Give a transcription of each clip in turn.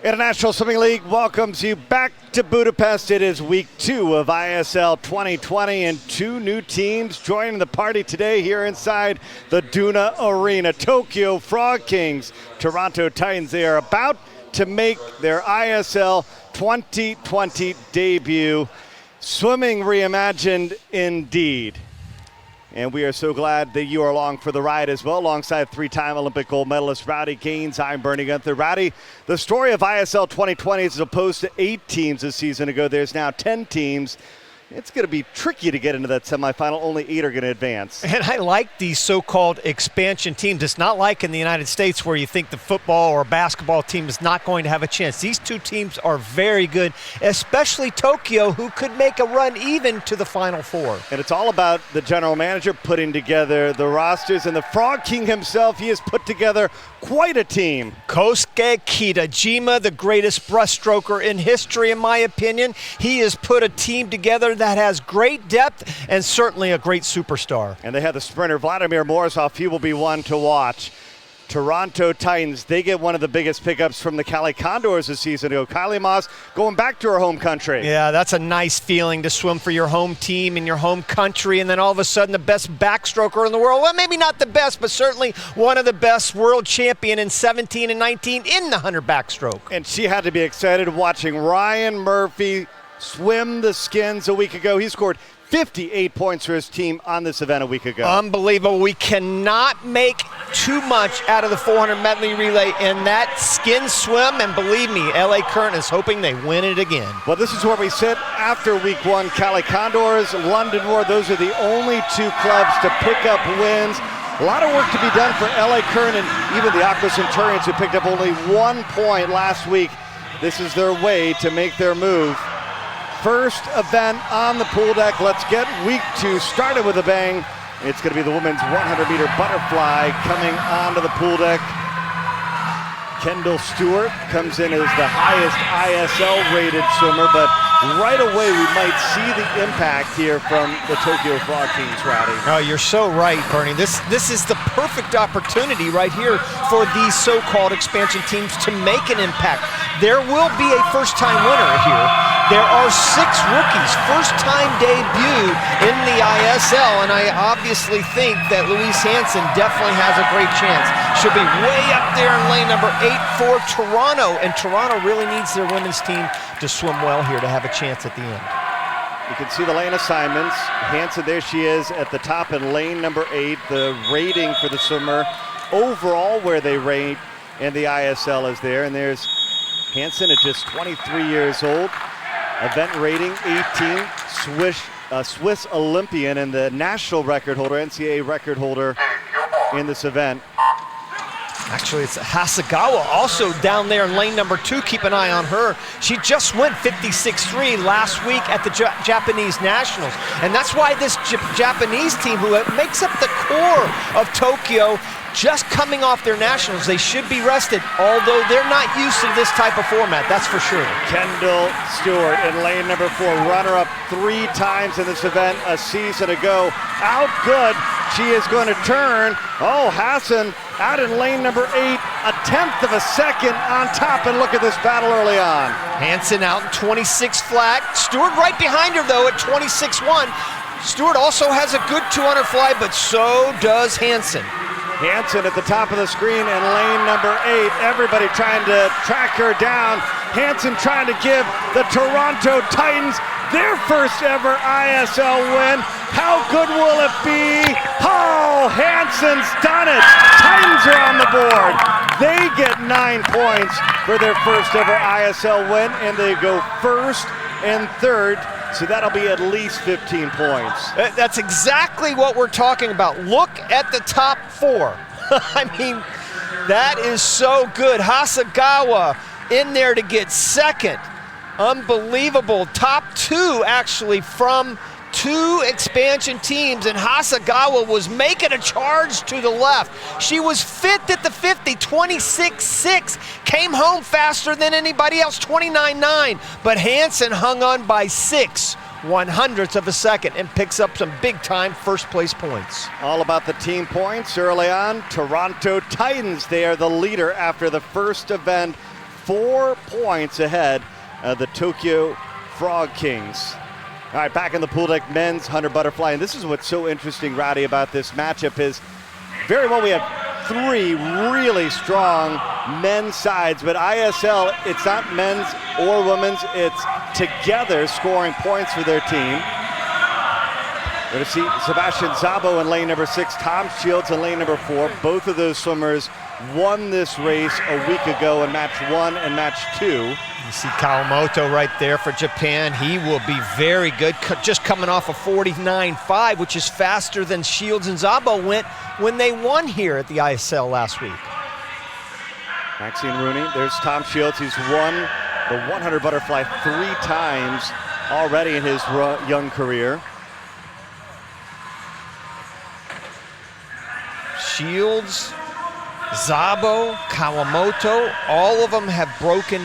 International Swimming League welcomes you back to Budapest. It is week 2 of ISL 2020 and 2 new teams joining the party today here inside the Duna Arena. Tokyo Frog Kings, Toronto Titans. They are about to make their ISL 2020 debut. Swimming reimagined indeed. And we are so glad that you are along for the ride as well, alongside 3-time Olympic gold medalist Rowdy Gaines. I'm Bernie Gunther. Rowdy, the story of ISL 2020 is as opposed to 8 teams a season ago, there's now 10 teams. It's going to be tricky to get into that semifinal. Only 8 are going to advance. And I like these so-called expansion teams. It's not like in the United States where you think the football or basketball team is not going to have a chance. These 2 teams are very good, especially Tokyo, who could make a run even to the Final Four. And it's all about the general manager putting together the rosters. And the Frog King himself, he has put together quite a team. Kosuke Kitajima, the greatest breaststroker in history, in my opinion. He has put a team together that has great depth and certainly a great superstar. And they have the sprinter Vladimir Morozov. He will be one to watch. Toronto Titans, they get one of the biggest pickups from the Cali Condors this season ago. Kylie Moss going back to her home country. Yeah, that's a nice feeling to swim for your home team in your home country, and then all of a sudden the best backstroker in the world. Well, maybe not the best, but certainly one of the best, world champion in 17 and 19 in the 100 backstroke. And she had to be excited watching Ryan Murphy swim the skins a week ago. He scored 58 points for his team on this event a week ago. Unbelievable. We cannot make too much out of the 400 medley relay in that skin swim, and believe me, LA Current is hoping they win it again. Well, this is where we sit after week 1. Cali Condors, London Roar, those are the only 2 clubs to pick up wins. A lot of work to be done for LA Current and even the Aqua Centurions, who picked up only 1 point last week. This is their way to make their move. First event on the pool deck. Let's get week 2 started with a bang. It's going to be the women's 100-meter butterfly coming onto the pool deck. Kendall Stewart comes in as the highest ISL-rated swimmer, but right away we might see the impact here from the Tokyo Frog Kings, Rowdy. Oh, you're so right, Bernie. This is the perfect opportunity right here for these so-called expansion teams to make an impact. There will be a first-time winner here. There are 6 rookies, first-time debut in the ISL, and I obviously think that Louise Hansen definitely has a great chance. She'll be way up there in lane number 8 for Toronto, and Toronto really needs their women's team to swim well here to have a chance at the end. You can see the lane assignments. Hansen, there she is at the top in lane number 8. The rating for the swimmer overall where they rate in the ISL is there, and there's Hansen at just 23 years old. Event rating 18, Swiss Olympian and the national record holder, NCAA record holder in this event. Actually, it's Hasegawa also down there in lane number 2. Keep an eye on her. She just went 56.3 last week at the Japanese Nationals. And that's why this Japanese team, who makes up the core of Tokyo, just coming off their nationals, they should be rested, although they're not used to this type of format, that's for sure. Kendall Stewart in lane number 4, runner-up 3 times in this event a season ago. Out good, she is going to turn. Oh, Hassan out in lane number 8, a 1/10 of a second on top, and look at this battle early on. Hansen out in 26 flat. Stewart right behind her, though, at 26.1. Stewart also has a good 200 fly, but so does Hansen. Hansen at the top of the screen in lane number 8. Everybody trying to track her down. Hansen trying to give the Toronto Titans their first ever ISL win. How good will it be? Oh, Hansen's done it. Titans are on the board. They get 9 points for their first ever ISL win, and they go first and third. So that'll be at least 15 points. That's exactly what we're talking about. Look at the top 4. I mean, that is so good. Hasegawa in there to get second. Unbelievable. Top 2 actually from 2 expansion teams, and Hasegawa was making a charge to the left. She was 5th at the 50, 26.6, came home faster than anybody else, 29.9, but Hansen hung on by 6/100ths of a second and picks up some big-time first-place points. All about the team points early on. Toronto Titans, they are the leader after the first event. 4 points ahead of the Tokyo Frog Kings. All right, back in the pool deck, men's 100 butterfly. And this is what's so interesting, Rowdy, about this matchup is very well we have 3 really strong men's sides, but ISL, it's not men's or women's, it's together scoring points for their team. We're going to see Sebastian Szabo in lane number 6, Tom Shields in lane number 4. Both of those swimmers won this race a week ago in match 1 and match 2. You see Kawamoto right there for Japan. He will be very good, just coming off a 49.5, which is faster than Shields and Szabo went when they won here at the ISL last week. Maxine Rooney, there's Tom Shields. He's won the 100 butterfly 3 times already in his young career. Shields, Szabo, Kawamoto, all of them have broken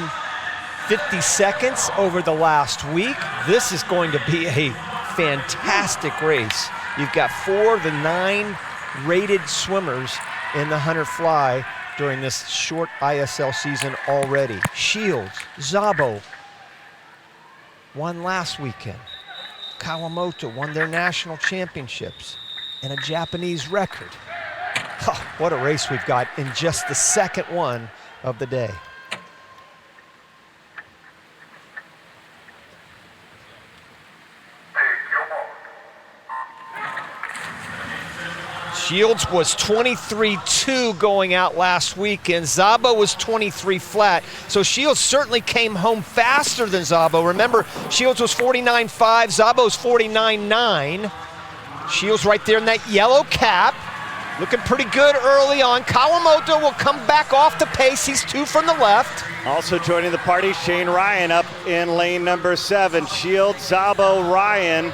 50 seconds over the last week. This is going to be a fantastic race. You've got 4 of the 9 rated swimmers in the 100 fly during this short ISL season already. Shields, Szabo won last weekend. Kawamoto won their national championships and a Japanese record. Oh, what a race we've got in just the second one of the day. Shields was 23.2 going out last weekend. Szabo was 23 flat. So Shields certainly came home faster than Szabo. Remember, Shields was 49.5, Szabo's 49.9. Shields right there in that yellow cap. Looking pretty good early on. Kawamoto will come back off the pace. He's 2 from the left. Also joining the party, Shane Ryan up in lane number 7. Shields, Szabo, Ryan.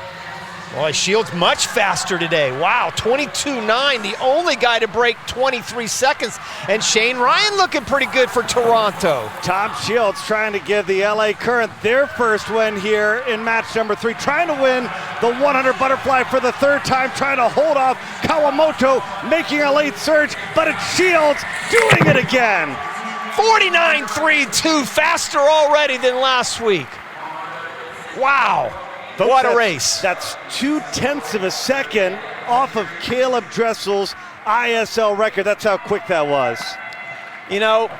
Boy, Shields much faster today. Wow, 22.9, the only guy to break 23 seconds. And Shane Ryan looking pretty good for Toronto. Tom Shields trying to give the LA Current their first win here in match number 3, trying to win the 100 butterfly for the 3rd time, trying to hold off Kawamoto, making a late surge, but it's Shields doing it again. 49.32, faster already than last week. Wow. Folks, what a race. That's 0.2 of a second off of Caleb Dressel's ISL record. That's how quick that was. You know,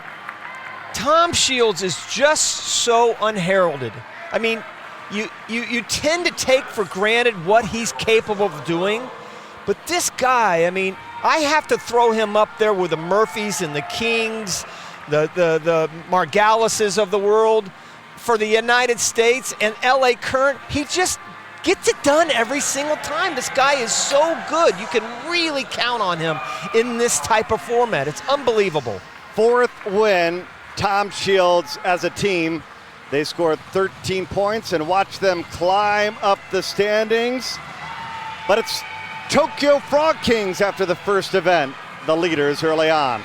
Tom Shields is just so unheralded. I mean, you tend to take for granted what he's capable of doing, but this guy, I mean, I have to throw him up there with the Murphys and the Kings, the Margalises of the world. For the United States and LA Current, he just gets it done every single time. This guy is so good. You can really count on him in this type of format. It's unbelievable. 4th win, Tom Shields as a team. They scored 13 points and watch them climb up the standings. But it's Tokyo Frog Kings after the first event, the leaders early on.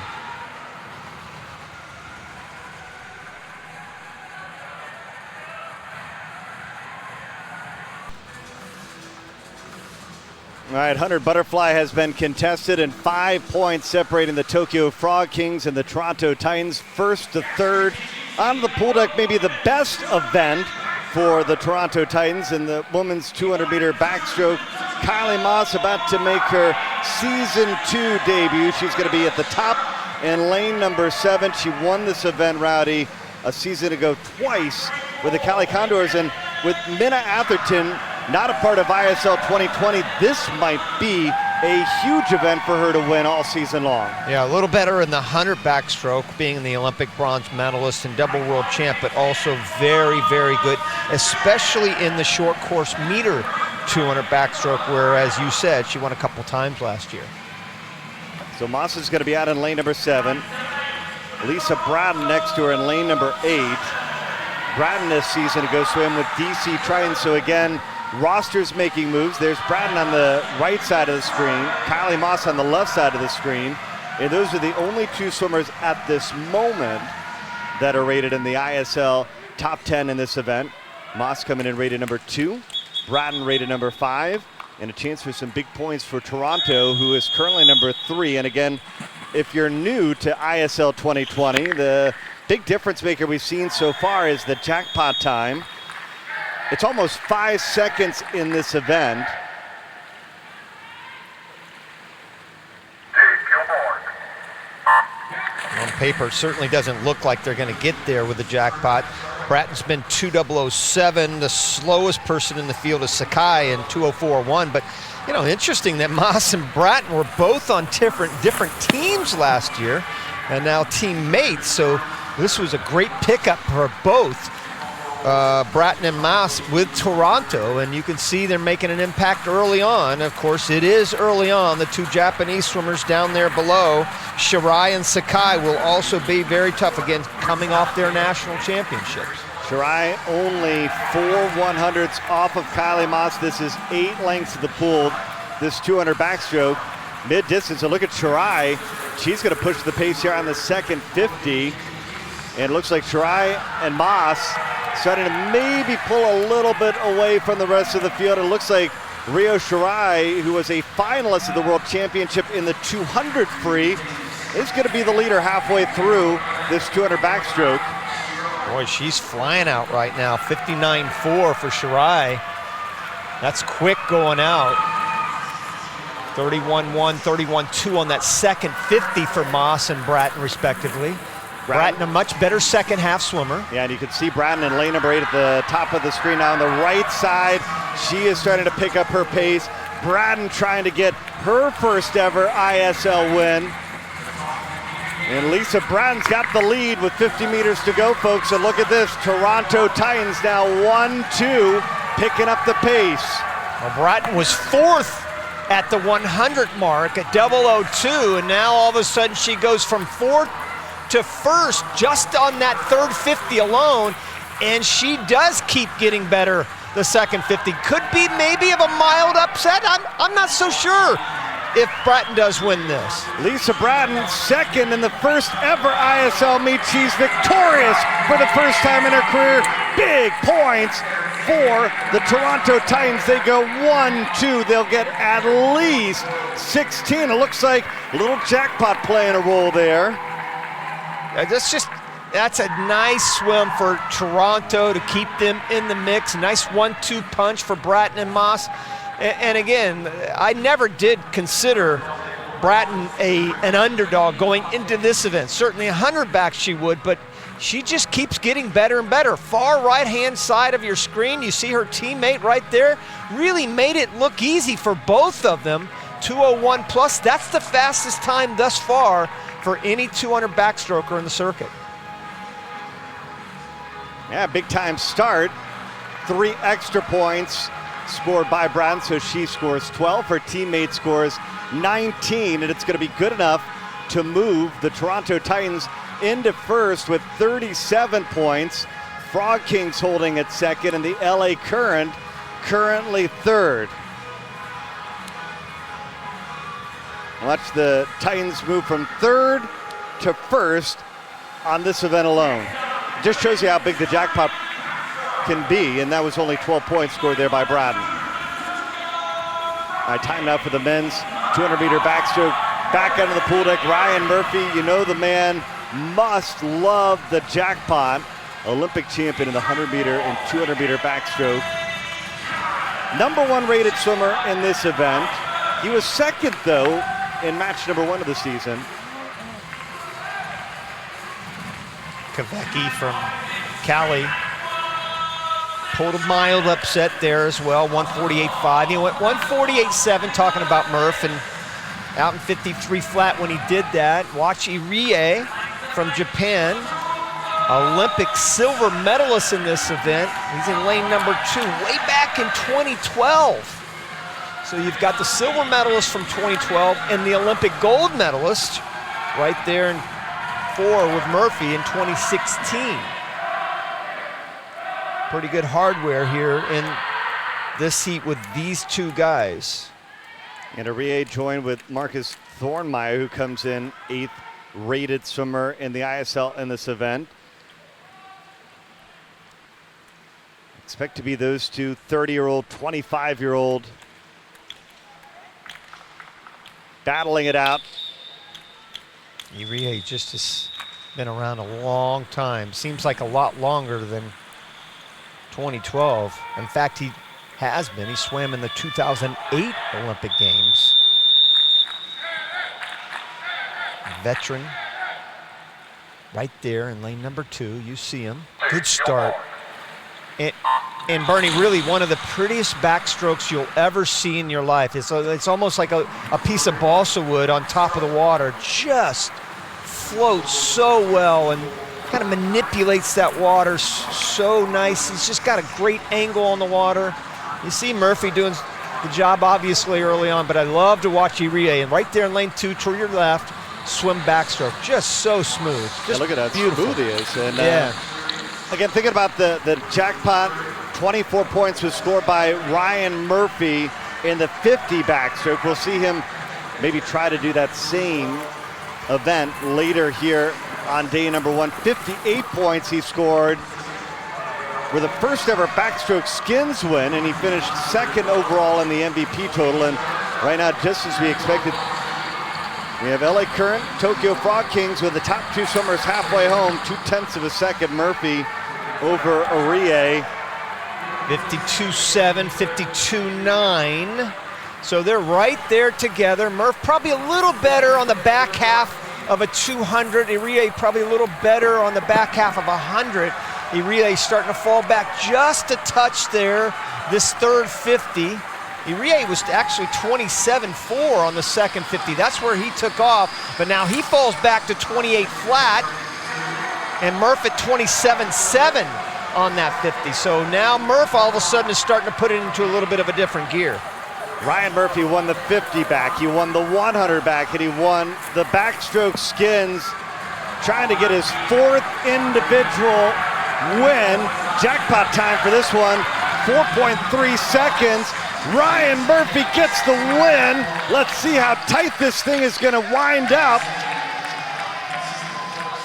All right, 100 butterfly has been contested, and 5 points separating the Tokyo Frog Kings and the Toronto Titans, 1st to 3rd. On the pool deck, maybe the best event for the Toronto Titans in the women's 200-meter backstroke. Kylie Moss about to make her season 2 debut. She's going to be at the top in lane number 7. She won this event, Rowdy, a season ago twice with the Cali Condors, and with Minna Atherton not a part of ISL 2020, this might be a huge event for her to win all season long. Yeah, a little better in the 100 backstroke, being the Olympic bronze medalist and double world champ, but also very, very good, especially in the short course meter 200 backstroke, where, as you said, she won a couple times last year. So Moss is going to be out in lane number 7. Lisa Bratton next to her in lane number 8. Bratton this season to go swim with DC Triton. So again, rosters making moves. There's Bratton on the right side of the screen, Kylie Moss on the left side of the screen. And those are the only 2 swimmers at this moment that are rated in the ISL top 10 in this event. Moss coming in rated number 2, Bratton rated number 5, and a chance for some big points for Toronto, who is currently number 3. And again, if you're new to ISL 2020, the big difference maker we've seen so far is the jackpot time. It's almost 5 seconds in this event. On paper, it certainly doesn't look like they're going to get there with the jackpot. Bratton's been 2:007. The slowest person in the field is Sakai in 2:04.1. But, you know, interesting that Moss and Bratton were both on different teams last year and now teammates. So this was a great pickup for both Bratton and Moss with Toronto. And you can see they're making an impact early on. Of course, it is early on. The two Japanese swimmers down there below, Shirai and Sakai, will also be very tough again, coming off their national championships. Shirai only 4 100ths off of Kylie Moss. This is 8 lengths of the pool. This 200 backstroke, mid-distance. So look at Shirai. She's going to push the pace here on the second 50. And it looks like Shirai and Moss starting to maybe pull a little bit away from the rest of the field. It looks like Rio Shirai, who was a finalist of the World Championship in the 200 free, is going to be the leader halfway through this 200 backstroke. Boy, she's flying out right now. 59.4 for Shirai. That's quick going out. 31.1, 31.2 on that second 50 for Moss and Bratton, respectively. Bratton, a much better second half swimmer. Yeah, and you can see Bratton in lane number 8 at the top of the screen now on the right side. She is starting to pick up her pace. Bratton trying to get her first ever ISL win. And Lisa Bratton's got the lead with 50 meters to go, folks. And look at this, Toronto Titans now 1-2, picking up the pace. Well, Bratton was 4th at the 100 mark at 002, and now all of a sudden she goes from 4th to 1st just on that third 50 alone, and she does keep getting better the second 50. Could be maybe of a mild upset. I'm not so sure if Bratton does win this. Lisa Bratton, second in the first ever ISL meet. She's victorious for the first time in her career. Big points for the Toronto Titans. They go 1-2. They'll get at least 16. It looks like a little jackpot playing a role there. That's a nice swim for Toronto to keep them in the mix. Nice 1-2 punch for Bratton and Moss. And again, I never did consider Bratton an underdog going into this event. Certainly 100 back she would, but she just keeps getting better and better. Far right-hand side of your screen, you see her teammate right there. Really made it look easy for both of them. 2:01 plus, that's the fastest time thus far for any 200 backstroker in the circuit. Yeah, big time start. 3 extra points scored by Bratton, so she scores 12. Her teammate scores 19, and it's going to be good enough to move the Toronto Titans into first with 37 points. Frog Kings holding at second, and the LA Current currently third. Watch the Titans move from third to first on this event alone. Just shows you how big the jackpot can be, and that was only 12 points scored there by Bratton. All right, time now for the men's 200-meter backstroke. Back out of the pool deck, Ryan Murphy. You know the man must love the jackpot. Olympic champion in the 100-meter and 200-meter backstroke. #1 rated swimmer in this event. He was second, though, in match #1 of the season. Kvecki from Cali pulled a mild upset there as well, 148.5. He went 148.7, talking about Murph, and out in 53 flat when he did that. Watch Irie from Japan, Olympic silver medalist in this event. He's in lane #2, way back in 2012. So you've got the silver medalist from 2012 and the Olympic gold medalist right there in 4 with Murphy in 2016. Pretty good hardware here in this heat with these two guys. And Irie joined with Marcus Thornmeyer, who comes in 8th rated swimmer in the ISL in this event. Expect to be those two 30-year-old, 25-year-old battling it out. Irie just as Been around a long time. Seems like a lot longer than 2012. In fact, he has been. He swam in the 2008 Olympic Games. Veteran. Right there in lane number 2. You see him. Good start. And Bernie, really one of the prettiest backstrokes you'll ever see in your life. It's almost like a piece of balsa wood on top of the water. Just floats so well and kind of manipulates that water so nice. He's just got a great angle on the water. You see Murphy doing the job obviously early on, but I love to watch Irie. And right there in lane 2 to your left, swim backstroke. Just so smooth. Just look at how beautiful. smooth he is. And, yeah. Again, thinking about the jackpot, 24 points was scored by Ryan Murphy in the 50 backstroke. We'll see him maybe try to do that same event later here on day number 1. 58 points he scored with the first ever backstroke skins win, and he finished 2nd overall in the MVP total. And right now, just as we expected, we have LA Current, Tokyo Frog Kings with the top 2 swimmers halfway home, 0.2 of a second. Murphy over Irie. 52.7, 52.9. So they're right there together. Murph probably a little better on the back half of a 200. Irie probably a little better on the back half of 100. Irie starting to fall back just a touch there. This third 50. Irie was actually 27.4 on the second 50. That's where he took off, but now he falls back to 28 flat, and Murph at 27.7 on that 50. So now Murph all of a sudden is starting to put it into a little bit of a different gear. Ryan Murphy won the 50 back, he won the 100 back, and he won the backstroke skins, trying to get his 4th individual win. Jackpot time for this one, 4.3 seconds. Ryan Murphy gets the win. Let's see how tight this thing is going to wind up.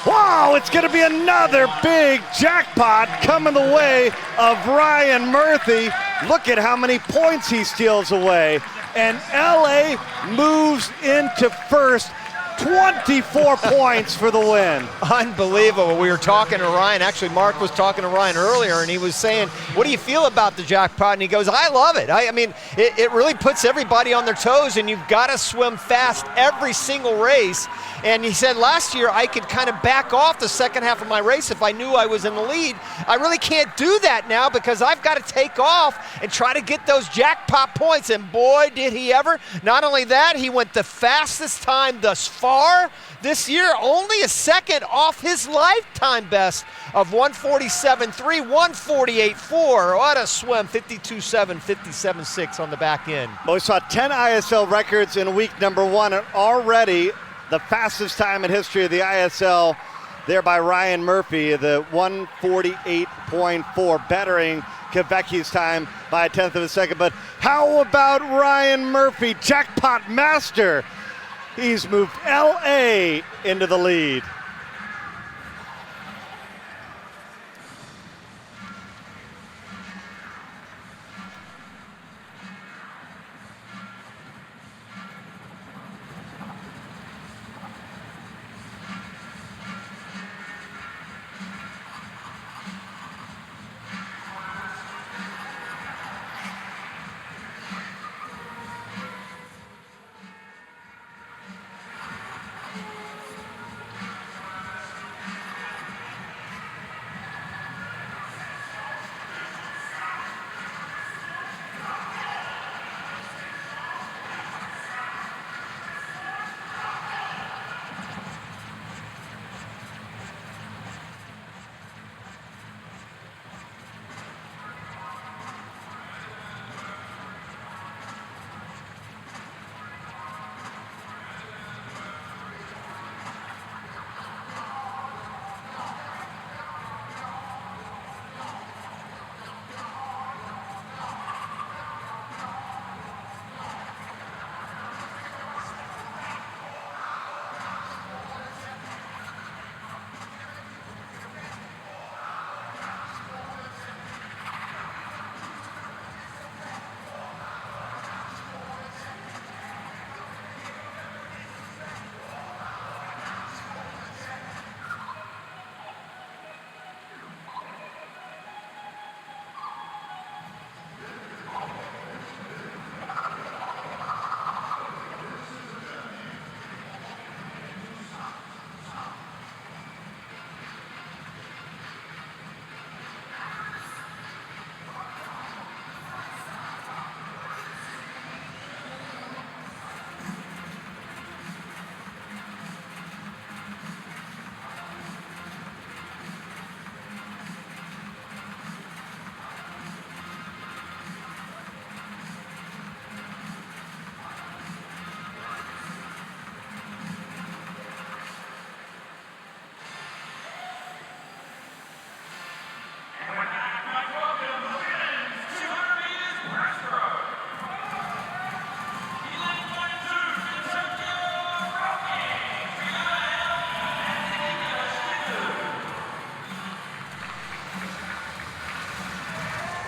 Wow, it's going to be another big jackpot coming the way of Ryan Murphy. Look at how many points he steals away. And LA moves into first. 24 points for the win. Unbelievable. We were talking to Ryan. Actually, Mark was talking to Ryan earlier, and he was saying, what do you feel about the jackpot? And he goes, I love it. I mean, it really puts everybody on their toes, and you've got to swim fast every single race. And he said last year I could kind of back off the second half of my race if I knew I was in the lead. I really can't do that now because I've got to take off and try to get those jackpot points. And boy, did he ever. Not only that, he went the fastest time thus far this year, only a second off his lifetime best of 147.3, 148.4. What a swim, 52.7, 57.6 on the back end. Well, we saw 10 ISL records in week number 1, and already the fastest time in history of the ISL there by Ryan Murphy, the 148.4, bettering Kvecki's time by 1/10 of a second. But how about Ryan Murphy, jackpot master? He's moved LA into the lead.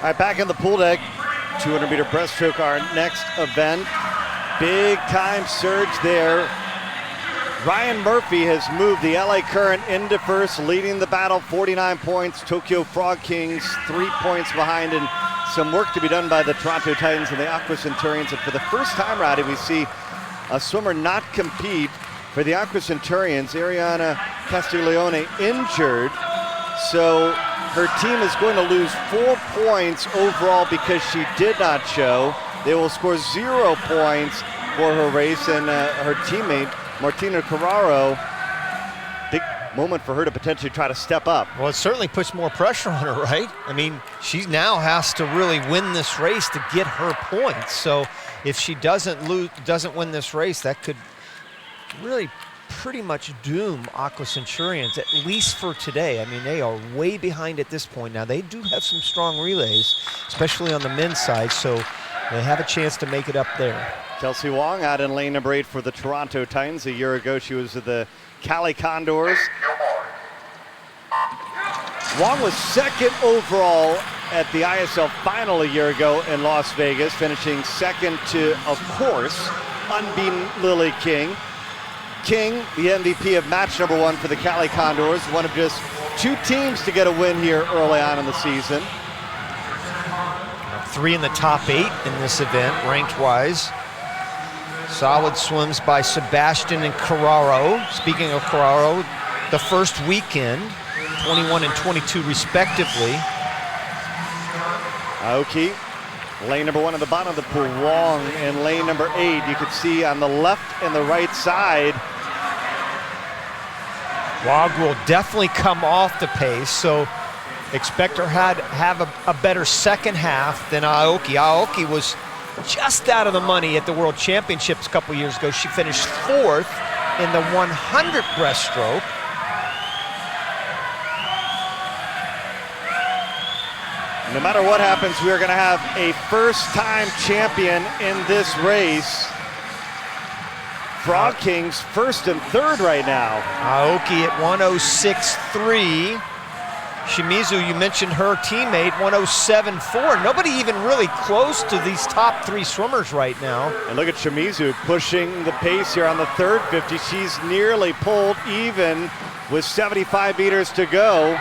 right, back in the pool deck. 200-meter breaststroke, our next event. Big time surge there. Ryan Murphy has moved the LA Current into first, leading the battle, 49 points. Tokyo Frog Kings 3 points behind, and some work to be done by the Toronto Titans and the Aqua Centurions. And for the first time, Roddy, we see a swimmer not compete. For the Aqua Centurions, Ariana Castiglione injured, so her team is going to lose 4 points overall because she did not show. They will score 0 points for her race, and her teammate, Martina Carraro, big moment for her to potentially try to step up. Well, it certainly puts more pressure on her, right? I mean, she now has to really win this race to get her points. So if she doesn't win this race, that could really pretty much doom Aqua Centurions, at least for today. I mean, they are way behind at this point. Now, they do have some strong relays, especially on the men's side, so they have a chance to make it up there. Kelsey Wong out in lane number 8 for the Toronto Titans. A year ago, she was at the Cali Condors. Wong was second overall at the ISL final a year ago in Las Vegas, finishing second to, of course, unbeaten Lily King. King, the MVP of match number 1 for the Cali Condors, one of just 2 teams to get a win here early on in the season. 3 in the top 8 in this event, ranked-wise. Solid swims by Sebastian and Carraro. Speaking of Carraro, the first weekend, 21 and 22 respectively. Aoki, lane number 1 at the bottom of the pool. Wong in lane number 8. You can see on the left and the right side. Wog will definitely come off the pace, so expect her to have a better second half than Aoki. Aoki was just out of the money at the World Championships a couple years ago. She finished 4th in the 100 breaststroke. No matter what happens, we are going to have a first-time champion in this race. Frog Kings 1st and 3rd right now. Aoki at 106.3. Shimizu, you mentioned her teammate, 107.4. Nobody even really close to these top 3 swimmers right now. And look at Shimizu pushing the pace here on the 3rd 50. She's nearly pulled even with 75 meters to go.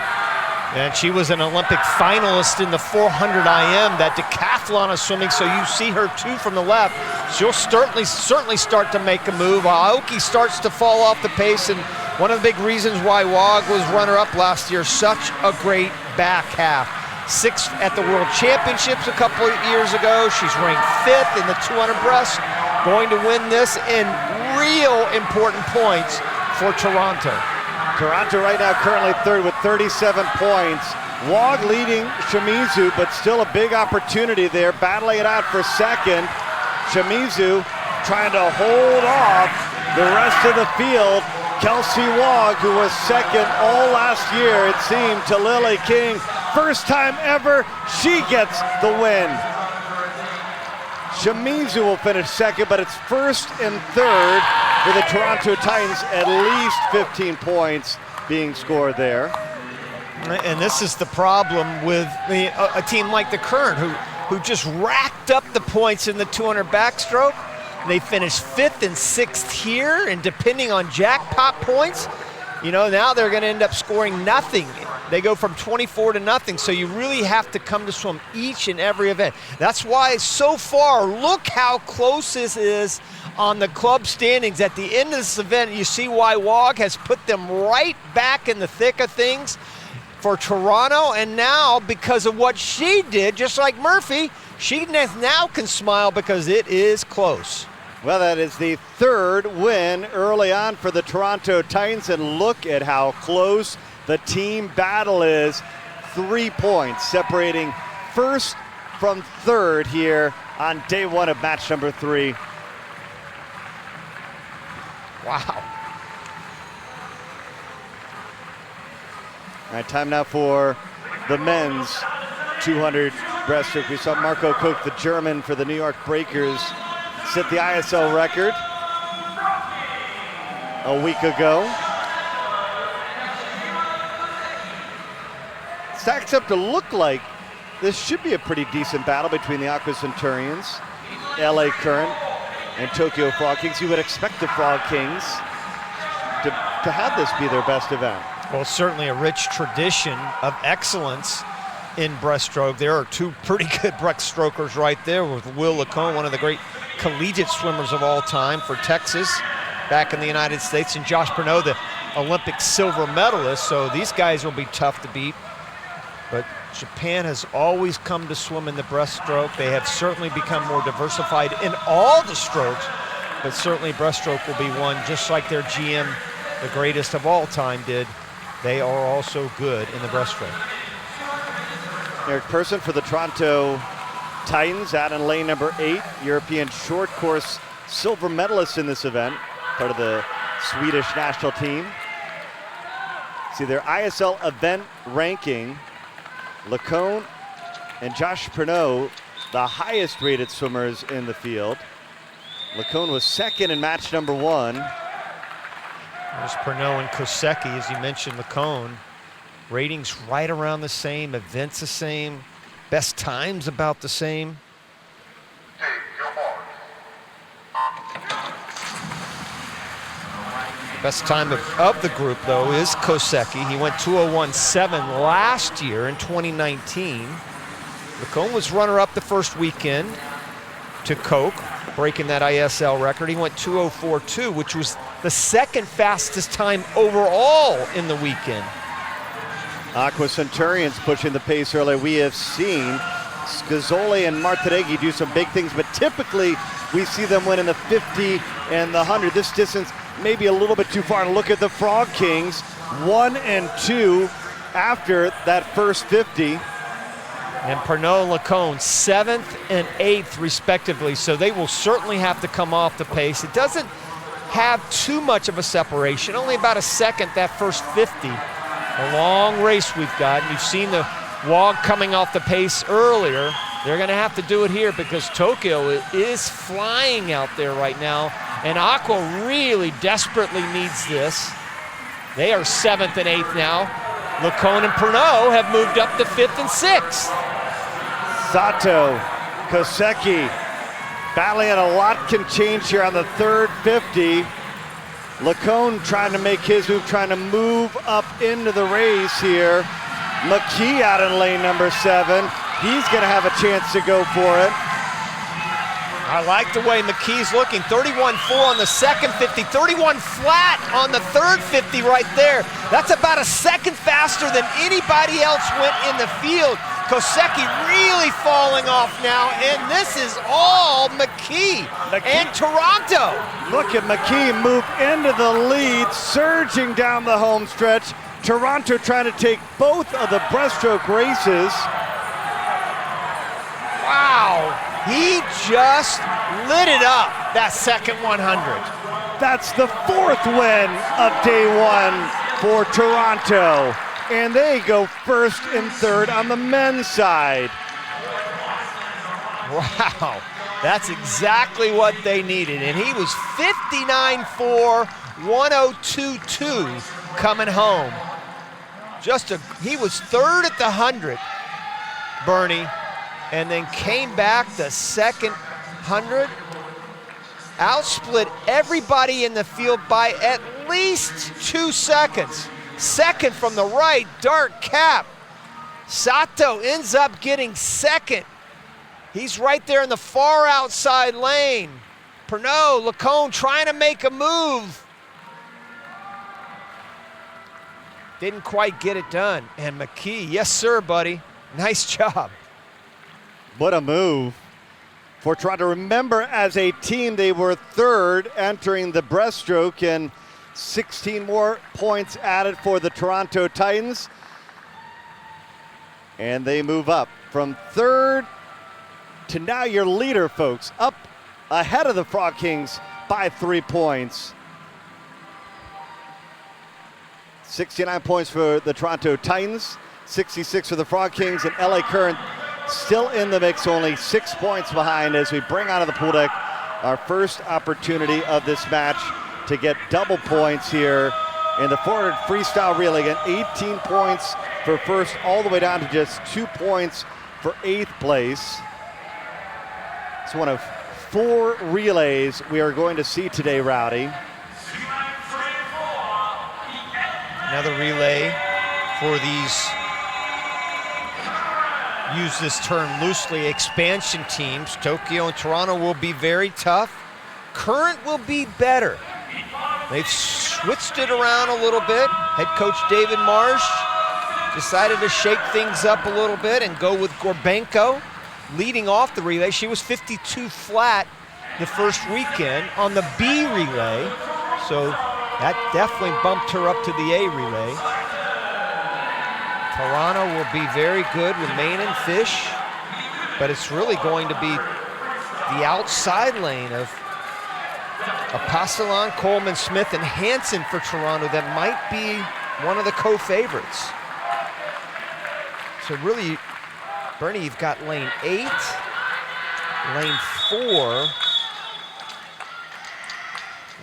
And she was an Olympic finalist in the 400 IM, that decathlon of swimming, so you see her too from the left. She'll certainly start to make a move. Aoki starts to fall off the pace, and one of the big reasons why Wog was runner-up last year, such a great back half. 6th at the World Championships a couple of years ago. She's ranked 5th in the 200 breast, going to win this in real important points for Toronto. Toronto right now currently 3rd with 37 points. Wog leading Shimizu, but still a big opportunity there, battling it out for 2nd. Shimizu trying to hold off the rest of the field. Kelsey Wog, who was 2nd all last year, it seemed, to Lily King. First time ever, she gets the win. Shimizu will finish 2nd, but it's 1st and 3rd for the Toronto Titans, at least 15 points being scored there. And this is the problem with a team like the Current, who just racked up the points in the 200 backstroke. They finished 5th and 6th here, and depending on jackpot points, you know, now they're gonna end up scoring nothing. They go from 24 to nothing, so you really have to come to swim each and every event. That's why so far, look how close this is on the club standings. At the end of this event, you see why Wog has put them right back in the thick of things for Toronto, and now because of what she did, just like Murphy, she now can smile because it is close. Well, that is the 3rd win early on for the Toronto Titans, and look at how close the team battle is. 3 points separating 1st from 3rd here on day 1 of match number 3. Wow. All right, time now for the men's 200 breaststroke. We saw Marco Koch, the German for the New York Breakers, set the ISL record a week ago. Stacks up to look like this should be a pretty decent battle between the Aqua Centurions, LA Current, and Tokyo Frog Kings. You would expect the Frog Kings to have this be their best event. Well, certainly a rich tradition of excellence in breaststroke. There are two pretty good breaststrokers right there with Will Lacone, one of the great collegiate swimmers of all time for Texas back in the United States, and Josh Pernot, the Olympic silver medalist. So these guys will be tough to beat. But Japan has always come to swim in the breaststroke. They have certainly become more diversified in all the strokes, but certainly breaststroke will be one, just like their GM, the greatest of all time, did. They are also good in the breaststroke. Eric Persson for the Toronto Titans out in lane number 8, European short course silver medalist in this event, part of the Swedish national team. See their ISL event ranking, Lacone and Josh Pernot, the highest rated swimmers in the field. Lacone was second in match number 1. There's Pernot and Kosecki, as you mentioned. Lacone, ratings right around the same, events the same, best times about the same. Best time of the group, though, is Kosecki. He went 2:01.7 last year in 2019. Lacone was runner-up the first weekend to Koch, breaking that ISL record. He went 2:04.2, which was the second fastest time overall in the weekend. Aqua Centurions pushing the pace early. We have seen Scazzoli and Martineghi do some big things, but typically we see them win in the 50 and the 100. This distance may be a little bit too far. And look at the Frog Kings, 1 and 2 after that first 50. And Pernot and Lacone, 7th and 8th respectively, so they will certainly have to come off the pace. It doesn't have too much of a separation, only about a second that first 50. A long race we've got, and you've seen the WOG coming off the pace earlier. They're gonna have to do it here because Tokyo is flying out there right now, and Aqua really desperately needs this. They are 7th and 8th now. Lacone and Pernot have moved up to 5th and 6th. Sato, Kosecki, battling, and a lot can change here on the third 50. Lacone trying to make his move, trying to move up into the race here. McKee out in lane number 7. He's gonna have a chance to go for it. I like the way McKee's looking. 31.4 on the second 50, 31 flat on the third 50 right there. That's about a second faster than anybody else went in the field. Kosecki really falling off now, and this is all McKee and Toronto. Look at McKee move into the lead, surging down the home stretch. Toronto trying to take both of the breaststroke races. Wow, he just lit it up, that second 100. That's the 4th win of day 1 for Toronto. And they go 1st and 3rd on the men's side. Wow, that's exactly what they needed. And he was 59.4, 102.2 coming home. He was 3rd at the 100, Bernie, and then came back the second 100. Outsplit everybody in the field by at least 2 seconds. Second from the right, dark cap. Sato ends up getting second. He's right there in the far outside lane. Pernot, Lacone trying to make a move. Didn't quite get it done. And McKee, yes sir, buddy. Nice job. What a move for Toronto. Remember, as a team, they were 3rd entering the breaststroke, and 16 more points added for the Toronto Titans. And they move up from 3rd to now your leader, folks, up ahead of the Frog Kings by 3 points. 69 points for the Toronto Titans, 66 for the Frog Kings, and LA Current still in the mix, only 6 points behind as we bring onto the pool deck our first opportunity of this match to get double points here in the 400 freestyle relay. Again, 18 points for first, all the way down to just 2 points for 8th place. It's one of 4 relays we are going to see today, Rowdy. Another relay for these, use this term loosely, expansion teams. Tokyo and Toronto will be very tough. Current will be better. They've switched it around a little bit. Head coach David Marsh decided to shake things up a little bit and go with Gorbenko leading off the relay. She was 52 flat the first weekend on the B relay, so that definitely bumped her up to the A relay. Toronto will be very good with Main and Fish, but it's really going to be the outside lane of Apostolon, Coleman, Smith, and Hansen for Toronto that might be one of the co-favorites. So really, Bernie, you've got lane 8, lane 4,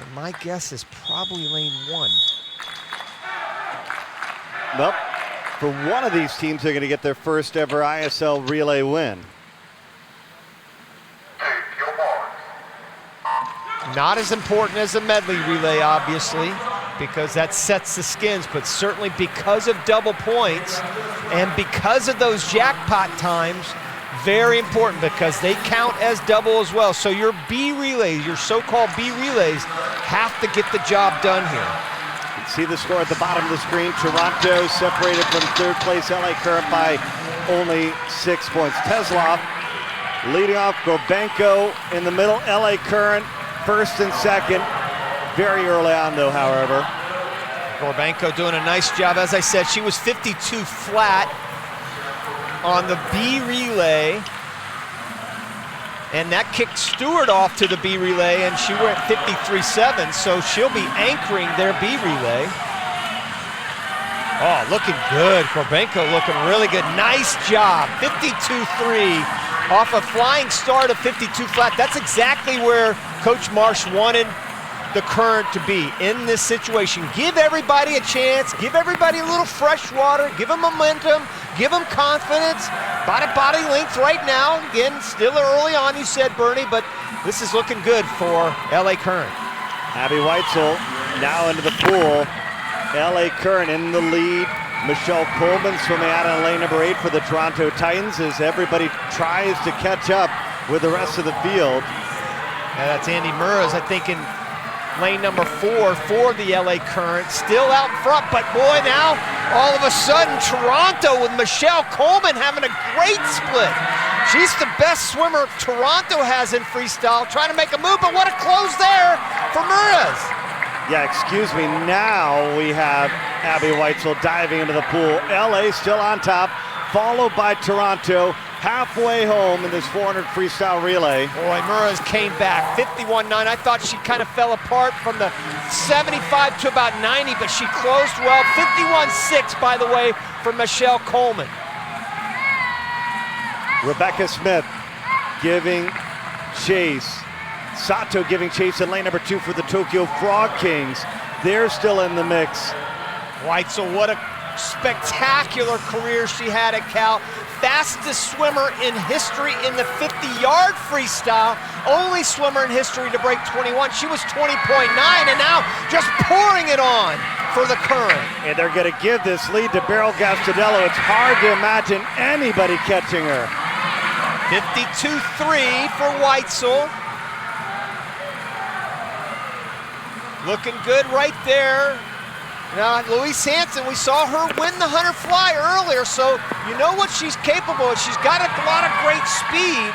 and my guess is probably lane 1. Well, for one of these teams, they're going to get their first ever ISL relay win. Not as important as a medley relay, obviously, because that sets the skins, but certainly because of double points and because of those jackpot times, very important because they count as double as well. So your B relays, your so-called B relays, have to get the job done here. You can see the score at the bottom of the screen. Toronto separated from 3rd place LA Current by only 6 points. Teslov leading off, Gorbenko in the middle, LA Current 1st and 2nd. Very early on though, however. Gorbenko doing a nice job. As I said, she was 52 flat on the B relay, and that kicked Stewart off to the B relay, and she went 53.7, so she'll be anchoring their B relay. Oh, looking good. Gorbenko looking really good. Nice job. 52.3 off a flying start of 52 flat. That's exactly where Coach Marsh wanted the Current to be in this situation. Give everybody a chance, give everybody a little fresh water, give them momentum, give them confidence. Body length right now. Again, still early on, you said, Bernie, but this is looking good for LA Current. Abby Weitzel now into the pool. LA Current in the lead. Michelle Coleman swimming out on lane number 8 for the Toronto Titans as everybody tries to catch up with the rest of the field. Yeah, that's Andy Murrahs, I think, in lane number 4 for the LA Current. Still out front, but boy, now all of a sudden Toronto with Michelle Coleman having a great split. She's the best swimmer Toronto has in freestyle, trying to make a move, but what a close there for Murrahs. Yeah, excuse me, now we have Abby Weitzel diving into the pool. LA still on top, followed by Toronto, halfway home in this 400 freestyle relay. Boy, Murrahs came back, 51.9. I thought she kind of fell apart from the 75 to about 90, but she closed well. 51.6, by the way, for Michelle Coleman. Rebecca Smith giving chase. Sato giving chase in lane number 2 for the Tokyo Frog Kings. They're still in the mix. Weitzel, what a spectacular career she had at Cal. Fastest swimmer in history in the 50-yard freestyle. Only swimmer in history to break 21. She was 20.9 and now just pouring it on for the Current. And they're going to give this lead to Beryl Gastadello. It's hard to imagine anybody catching her. 52.3 for Weitzel. Looking good right there. Now, Louise Hansen, we saw her win the 100 fly earlier, so you know what she's capable of. She's got a lot of great speed.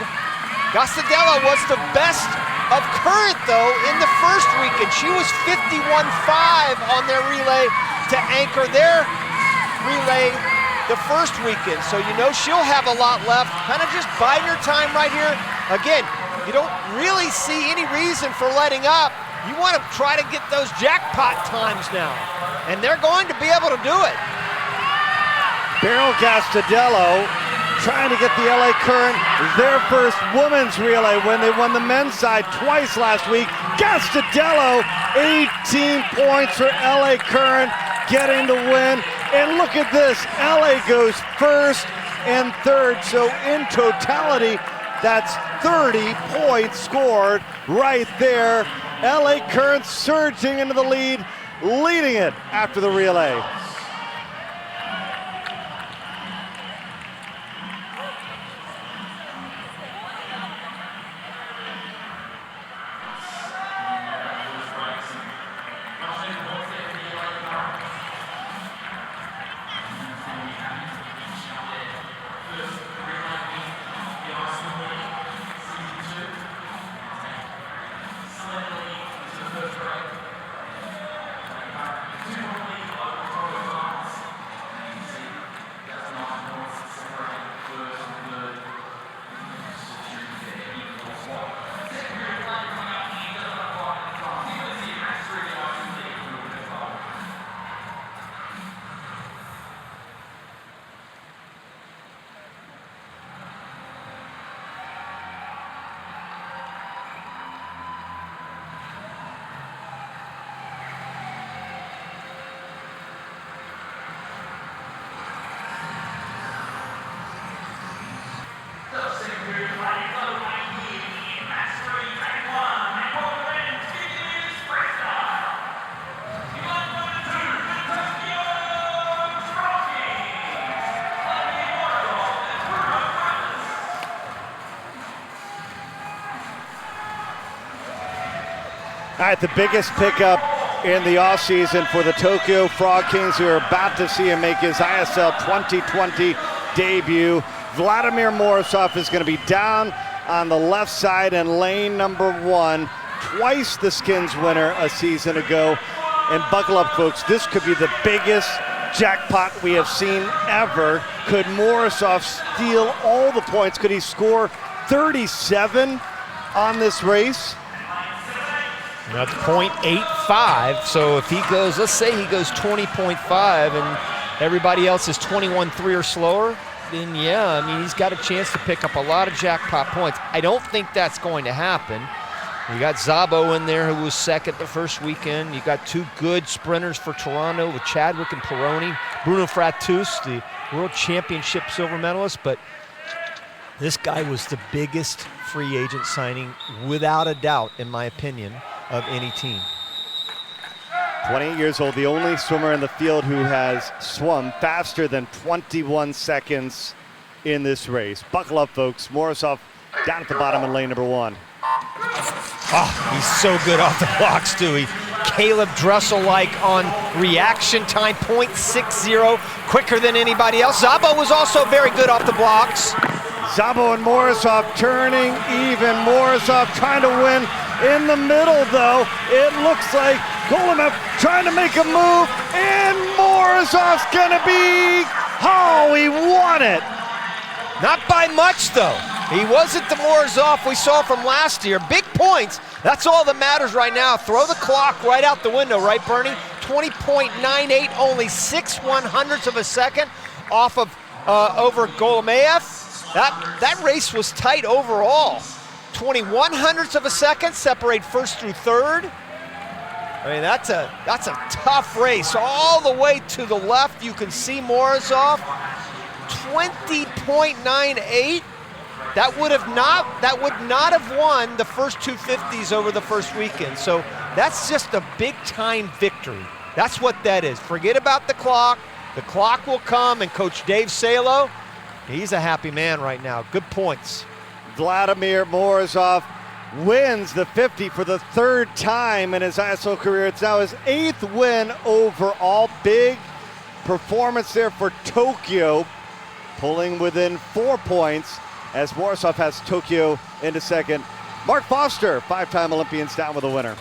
Gastadello was the best of Current, though, in the first weekend. She was 51.5 on their relay to anchor their relay the first weekend. So you know she'll have a lot left. Kind of just biding her time right here. Again, you don't really see any reason for letting up. You want to try to get those jackpot times now, and they're going to be able to do it. Beryl Gastadello trying to get the LA Current their first women's relay when they won the men's side twice last week. Gastadello, 18 points for LA Current, getting the win. And look at this, LA goes first, and third. So in totality, that's 30 points scored right there. LA Currents surging into the lead, leading it after the relay. All right, the biggest pickup in the offseason for the Tokyo Frog Kings, who are about to see him make his ISL 2020 debut. Vladimir Morozov is going to be down on the left side in lane number 1, twice the Skins winner a season ago. And buckle up, folks, this could be the biggest jackpot we have seen ever. Could Morozov steal all the points? Could he score 37 on this race? That's .85, so if he goes, let's say he goes 20.5 and everybody else is 21.3 or slower, then yeah, I mean, he's got a chance to pick up a lot of jackpot points. I don't think that's going to happen. You got Szabo in there, who was second the first weekend. You got two good sprinters for Toronto with Chadwick and Peroni. Bruno Fratus, the World Championship silver medalist, but this guy was the biggest free agent signing, without a doubt, in my opinion, of any team. 28 years old, the only swimmer in the field who has swum faster than 21 seconds in this race. Buckle up, folks. Morozov down at the bottom in lane number 1. Oh, he's so good off the blocks, too. Caleb Dressel-like on reaction time, .60, quicker than anybody else. Szabo was also very good off the blocks. Szabo and Morozov turning even. Morozov trying to win in the middle, though. It looks like Golomev trying to make a move, and Morozov's gonna be, oh, he won it. Not by much, though. He wasn't the Morozov we saw from last year. Big points, that's all that matters right now. Throw the clock right out the window, right, Bernie? 20.98, only 6/100ths of a second off of over Golomev. That race was tight overall. 21/100ths of a second separate first through third. I mean, that's a tough race. All the way to the left, you can see Morozov. 20.98. That would not have won the first 250s over the first weekend. So that's just a big time victory. That's what that is. Forget about the clock. The clock will come, and Coach Dave Salo, he's a happy man right now. Good points. Vladimir Morozov wins the 50 for the 3rd time in his ISO career. It's now his 8th win overall. Big performance there for Tokyo, pulling within 4 points as Morozov has Tokyo into second. Mark Foster, 5-time Olympians, down with a winner.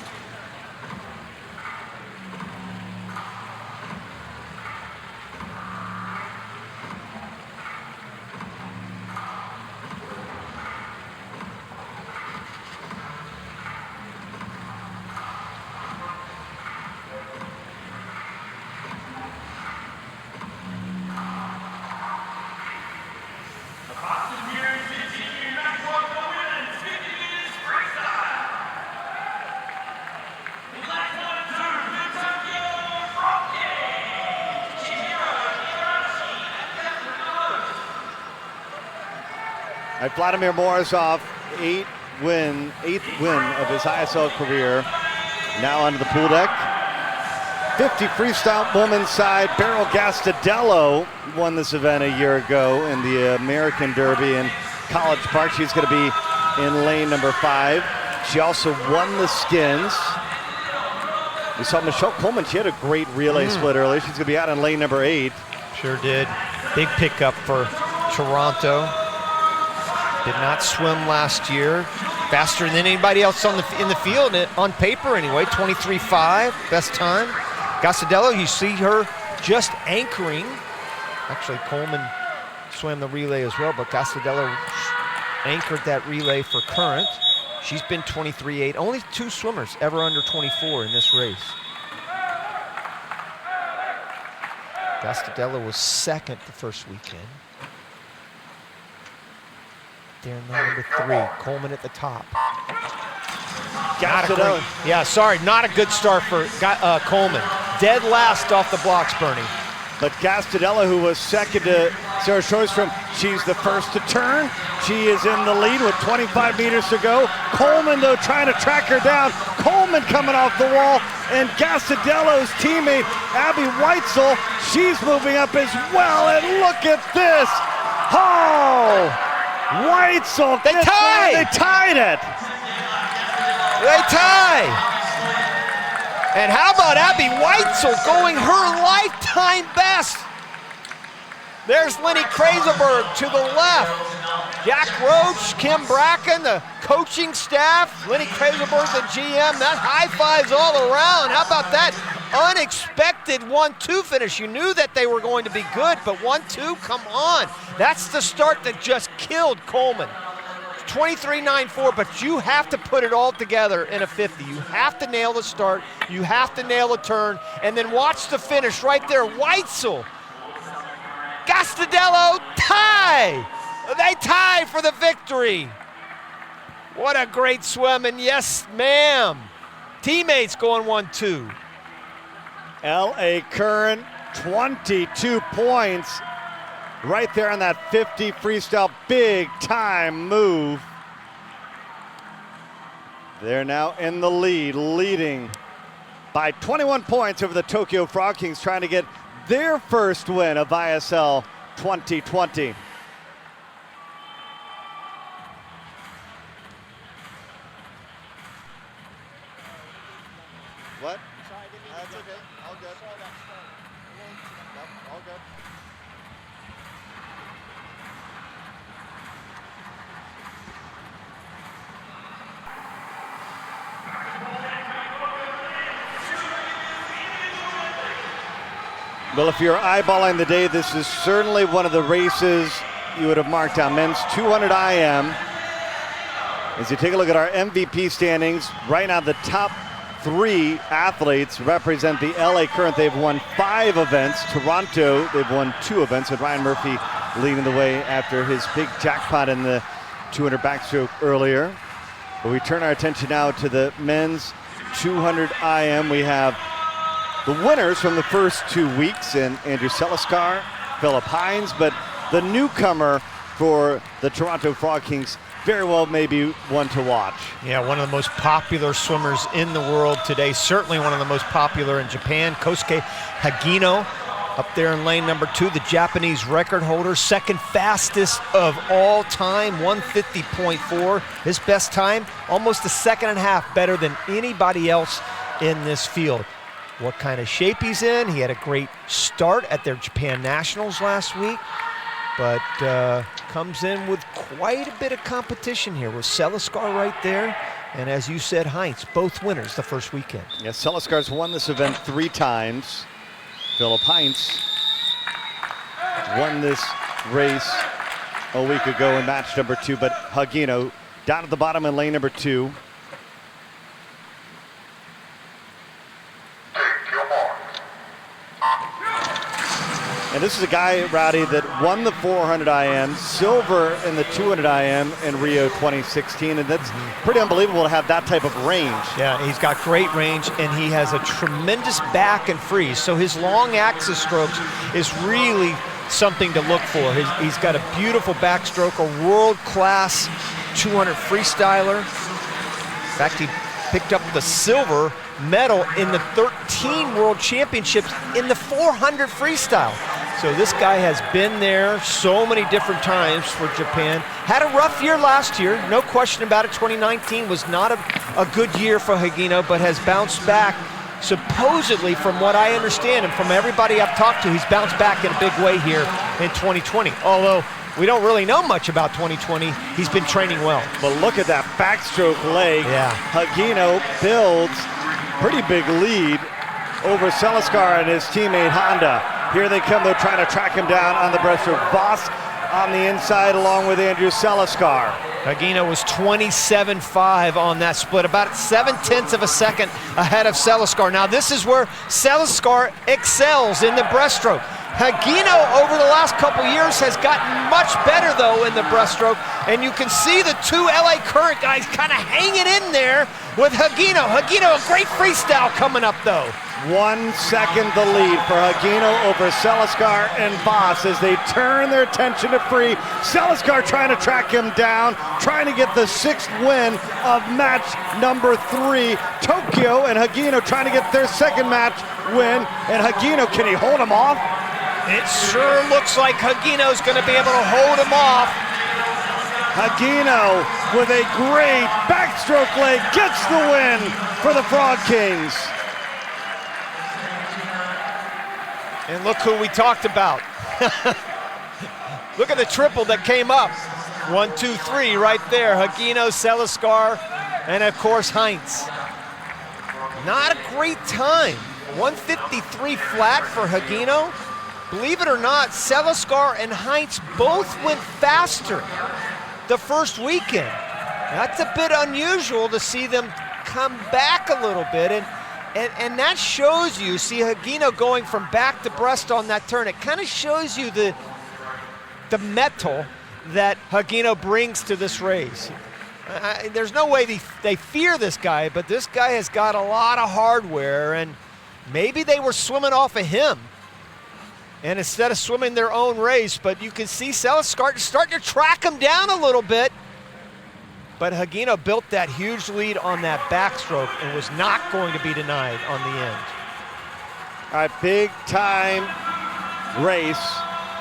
All right, Vladimir Morozov, eighth win of his ISL career. Now onto the pool deck. 50 freestyle women's side. Beryl Gastadello won this event a year ago in the American Derby in College Park. She's going to be in lane number 5. She also won the skins. We saw Michelle Coleman. She had a great relay split earlier. She's going to be out in lane number 8. Sure did. Big pickup for Toronto. Did not swim last year. Faster than anybody else in the field, on paper anyway. 23.5, best time. Gastadello, you see her just anchoring. Actually, Coleman swam the relay as well, but Gastadello anchored that relay for Current. She's been 23.8. Only 2 swimmers ever under 24 in this race. Gastadello was second the first weekend. There in number 3, Coleman at the top. Gastadello. Not a good start for Coleman. Dead last off the blocks, Bernie. But Gastadello, who was second to Sarah Sjöström, she's the first to turn. She is in the lead with 25 meters to go. Coleman, though, trying to track her down. Coleman coming off the wall, and Gastadello's teammate, Abby Weitzel, she's moving up as well, and look at this. Oh, Weitzel. They tied. They tied it. They tie. And how about Abby Weitzel going her lifetime best? There's Lenny Kraselberg to the left. Jack Roach, Kim Bracken, the coaching staff. Lenny Kraselberg, the GM. That high fives all around. How about that unexpected 1-2 finish? You knew that they were going to be good, but 1-2, come on. That's the start that just killed Coleman. 23.94, but you have to put it all together in a 50. You have to nail the start, you have to nail the turn, and then watch the finish right there. Weitzel, Gastadello tie. They tie for the victory. What a great swim, and yes, ma'am. Teammates going 1-2. LA Current, 22 points. Right there on that 50 freestyle, big time move. They're now in the lead, leading by 21 points over the Tokyo Frog Kings, trying to get their first win of ISL 2020. What? That's okay. All good. Yep, all good. Well, if you're eyeballing the day, this is certainly one of the races you would have marked down. Men's 200 IM. As you take a look at our MVP standings, right now the top 3 athletes represent the LA Current. They've won 5 events. Toronto, they've won 2 events, and Ryan Murphy leading the way after his big jackpot in the 200 backstroke earlier. But we turn our attention now to the men's 200 IM. We have the winners from the first 2 weeks, and Andrew Seliskar, Philip Hines, but the newcomer for the Toronto Frog Kings, very well maybe one to watch. Yeah, one of the most popular swimmers in the world today, certainly one of the most popular in Japan. Kosuke Hagino up there in lane number 2, the Japanese record holder, second fastest of all time, 150.4. His best time, almost a second and a half better than anybody else in this field. What kind of shape he's in. He had a great start at their Japan Nationals last week, but comes in with quite a bit of competition here with Seliskar right there, and as you said, Heinz, both winners the first weekend. Yeah, Seliskar's won this event 3 times. Philip Heinz won this race a week ago in match number 2, but Hagino down at the bottom in lane number 2. And this is a guy, Rowdy, that won the 400 IM, silver in the 200 IM in Rio 2016, and that's pretty unbelievable to have that type of range. Yeah, he's got great range, and he has a tremendous back and freeze, so his long axis strokes is really something to look for. He's got a beautiful backstroke, a world-class 200 freestyler. In fact, he picked up the silver medal in the 13 World Championships in the 400 freestyle. So this guy has been there so many different times for Japan. Had a rough year last year, no question about it. 2019 was not a good year for Hagino, but has bounced back. Supposedly, from what I understand and from everybody I've talked to, he's bounced back in a big way here in 2020. Although we don't really know much about 2020, he's been training well. But look at that backstroke leg. Yeah. Hagino builds pretty big lead over Seliskar and his teammate Honda. Here they come, they're trying to track him down on the breaststroke. Voss on the inside along with Andrew Seliskar. Hagino was 27.5 on that split, about 0.7 of a second ahead of Seliskar. Now this is where Seliskar excels in the breaststroke. Hagino over the last couple years has gotten much better though in the breaststroke, and you can see the two LA Current guys kind of hanging in there with Hagino. Hagino, a great freestyle coming up though. 1 second the lead for Hagino over Seliskar and Voss as they turn their attention to free. Seliskar trying to track him down, trying to get the 6th win of match number 3. Tokyo and Hagino trying to get their 2nd match win. And Hagino, can he hold him off? It sure looks like Hagino's going to be able to hold him off. Hagino with a great backstroke leg gets the win for the Frog Kings. And look who we talked about. Look at the triple that came up. 1, 2, 3 right there. Hagino, Seliskar, and of course Heinz. Not a great time. 153 flat for Hagino. Believe it or not, Seliskar and Heinz both went faster the first weekend. That's a bit unusual to see them come back a little bit, and that shows you, see Hagino going from back to breast on that turn, it kind of shows you the metal that Hagino brings to this race. There's no way they fear this guy, but this guy has got a lot of hardware, and maybe they were swimming off of him. And instead of swimming their own race, but you can see Seliskar starting to track him down a little bit. But Hagino built that huge lead on that backstroke and was not going to be denied on the end. All right, big time race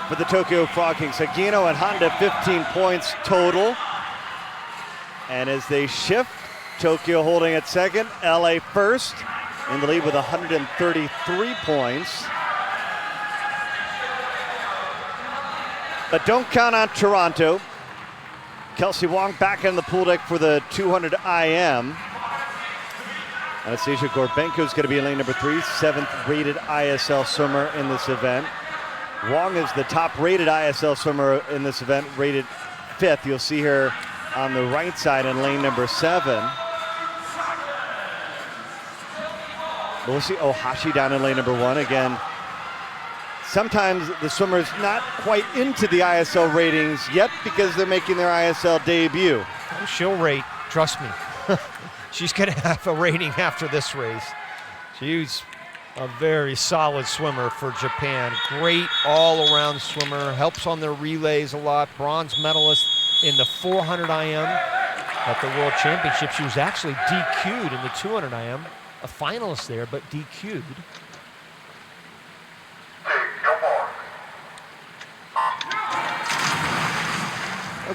for the Tokyo Frog Kings. Hagino and Honda 15 points total. And as they shift, Tokyo holding at 2nd, LA 1st in the lead with 133 points. But don't count on Toronto. Kelsey Wong back in the pool deck for the 200 IM. Anastasia Gorbenko is going to be in lane number 3, 7th rated ISL swimmer in this event. Wong is the top rated ISL swimmer in this event, rated 5th. You'll see her on the right side in lane number 7. We'll see Ohashi down in lane number 1 again. Sometimes the swimmer's not quite into the ISL ratings yet because they're making their ISL debut. Oh, she'll rate, trust me. She's gonna have a rating after this race. She's a very solid swimmer for Japan. Great all-around swimmer, helps on their relays a lot. Bronze medalist in the 400 IM at the World Championship. She was actually DQ'd in the 200 IM, a finalist there, but DQ'd.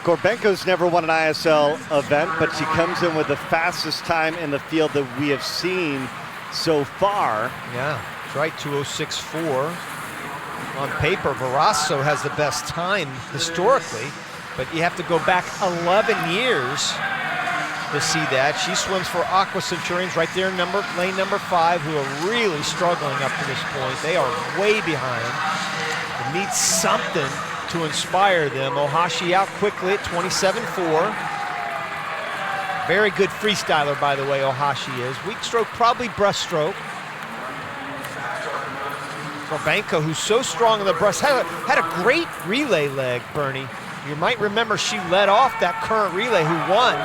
Gorbenko's never won an ISL event, but she comes in with the fastest time in the field that we have seen so far. Yeah, it's right, 2:06.4. On paper, Verasso has the best time historically, but you have to go back 11 years to see that. She swims for Aqua Centurions right there, lane number 5, who are really struggling up to this point. They are way behind. It needs something to inspire them. Ohashi out quickly at 27.4. Very good freestyler, by the way, Ohashi is. Weak stroke, probably breaststroke. Gorbenko, who's so strong in the breast, had a great relay leg, Bernie. You might remember she led off that current relay, who won.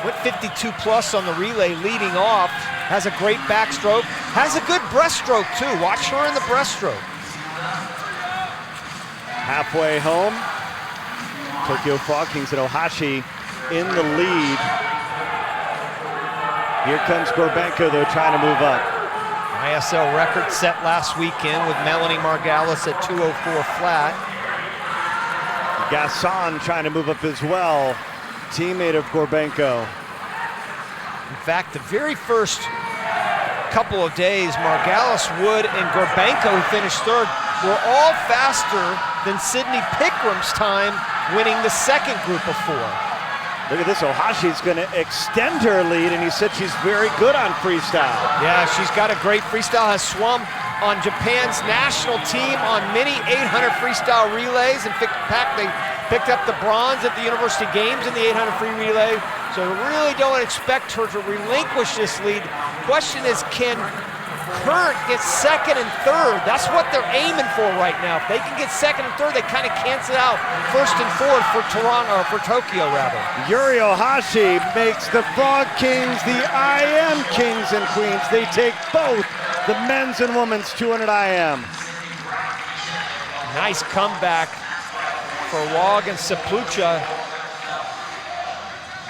Went 52 plus on the relay leading off. Has a great backstroke. Has a good breaststroke, too. Watch her in the breaststroke. Halfway home, Tokyo Frog Kings and Ohashi in the lead. Here comes Gorbenko, though, trying to move up. ISL record set last weekend with Melanie Margalis at 204 flat. Gasson trying to move up as well, teammate of Gorbenko. In fact, the very first couple of days, Margalis, Wood, and Gorbenko, who finished third, were all faster than Sydney Pickram's time winning the second group of four. Look at this, Ohashi's gonna extend her lead, and he said she's very good on freestyle. Yeah, she's got a great freestyle, has swum on Japan's national team on many 800 freestyle relays. In fact, they picked up the bronze at the University Games in the 800 free relay. So really don't expect her to relinquish this lead. Question is, can Current get second and third? That's what they're aiming for right now. If they can get second and third, they kind of cancel out first and fourth for Tokyo rather. Yuri Ohashi makes the Frog Kings the IM Kings and Queens. They take both the men's and women's 200 IM. Nice comeback for Wog and Saplucha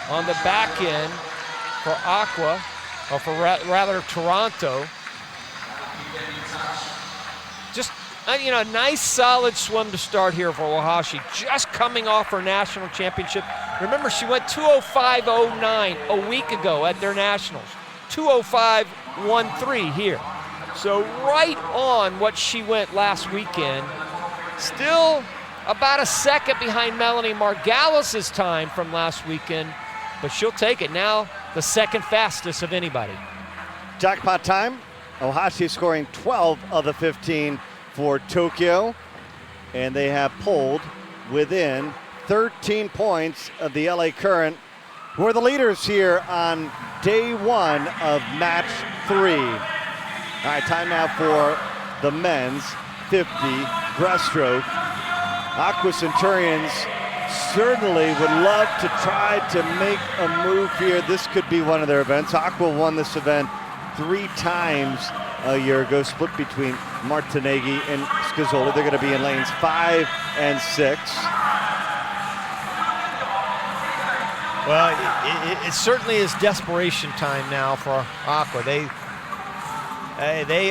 on the back end for Aqua, or for rather Toronto. Just, a nice solid swim to start here for Ohashi, just coming off her national championship. Remember, she went 2:05.09 a week ago at their nationals. 2:05.13 here. So right on what she went last weekend. Still about a second behind Melanie Margalis' time from last weekend, but she'll take it now, the second fastest of anybody. Jackpot time. Ohashi scoring 12 of the 15 for Tokyo, and they have pulled within 13 points of the LA Current, who are the leaders here on day one of match 3. All right, time now for the men's 50 breaststroke. Aqua Centurions certainly would love to try to make a move here. This could be one of their events. Aqua won this event 3 times a year ago, split between Martineghi and Scazzoli. They're going to be in lanes 5 and 6. Well, it certainly is desperation time now for Aqua. They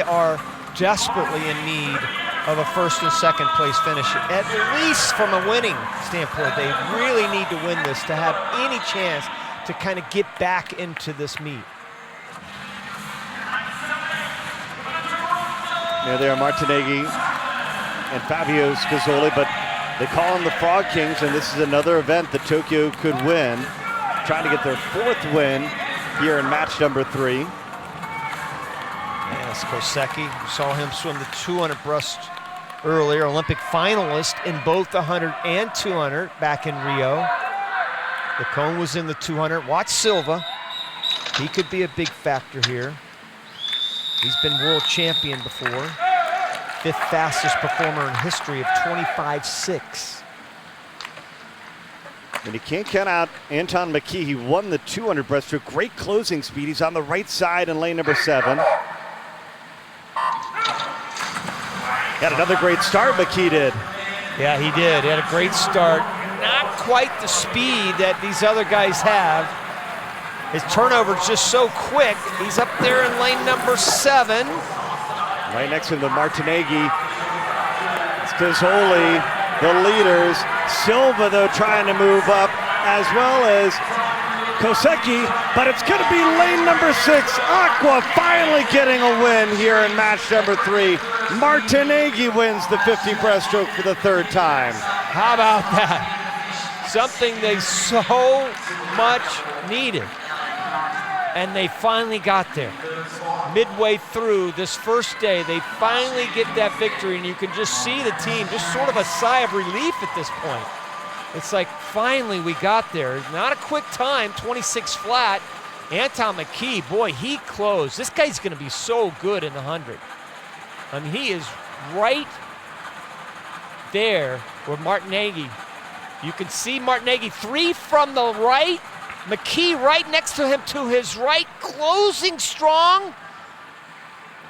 are desperately in need of a first and second place finish, at least from a winning standpoint. They really need to win this to have any chance to kind of get back into this meet. There they are, Martineghi and Fabio Scazzoli, but they call them the Frog Kings, and this is another event that Tokyo could win, trying to get their 4th win here in match number 3. Yes, Kosecki, we saw him swim the 200 breast earlier, Olympic finalist in both the 100 and 200 back in Rio. The cone was in the 200. Watch Silva. He could be a big factor here. He's been world champion before. 5th fastest performer in history of 25.6. And you can't count out Anton McKee. He won the 200 breaststroke. Great closing speed. He's on the right side in lane number 7. Got another great start, McKee did. Yeah, he did. He had a great start. Not quite the speed that these other guys have. His turnover is just so quick. He's up there in lane number 7. Right next to him, the Martineghi. Scazzoli, the leaders. Silva, though, trying to move up, as well as Kosecki, but it's going to be lane number 6. Aqua finally getting a win here in match number 3. Martineghi wins the 50 breaststroke for the 3rd time. How about that? Something they so much needed. And they finally got there. Midway through this first day, they finally get that victory, and you can just see the team, just sort of a sigh of relief at this point. It's like, finally we got there. Not a quick time, 26 flat. Anton McKee, boy, he closed. This guy's gonna be so good in the 100. I mean, he is right there with Martineghi. You can see Martineghi 3 from the right. McKee right next to him to his right, closing strong.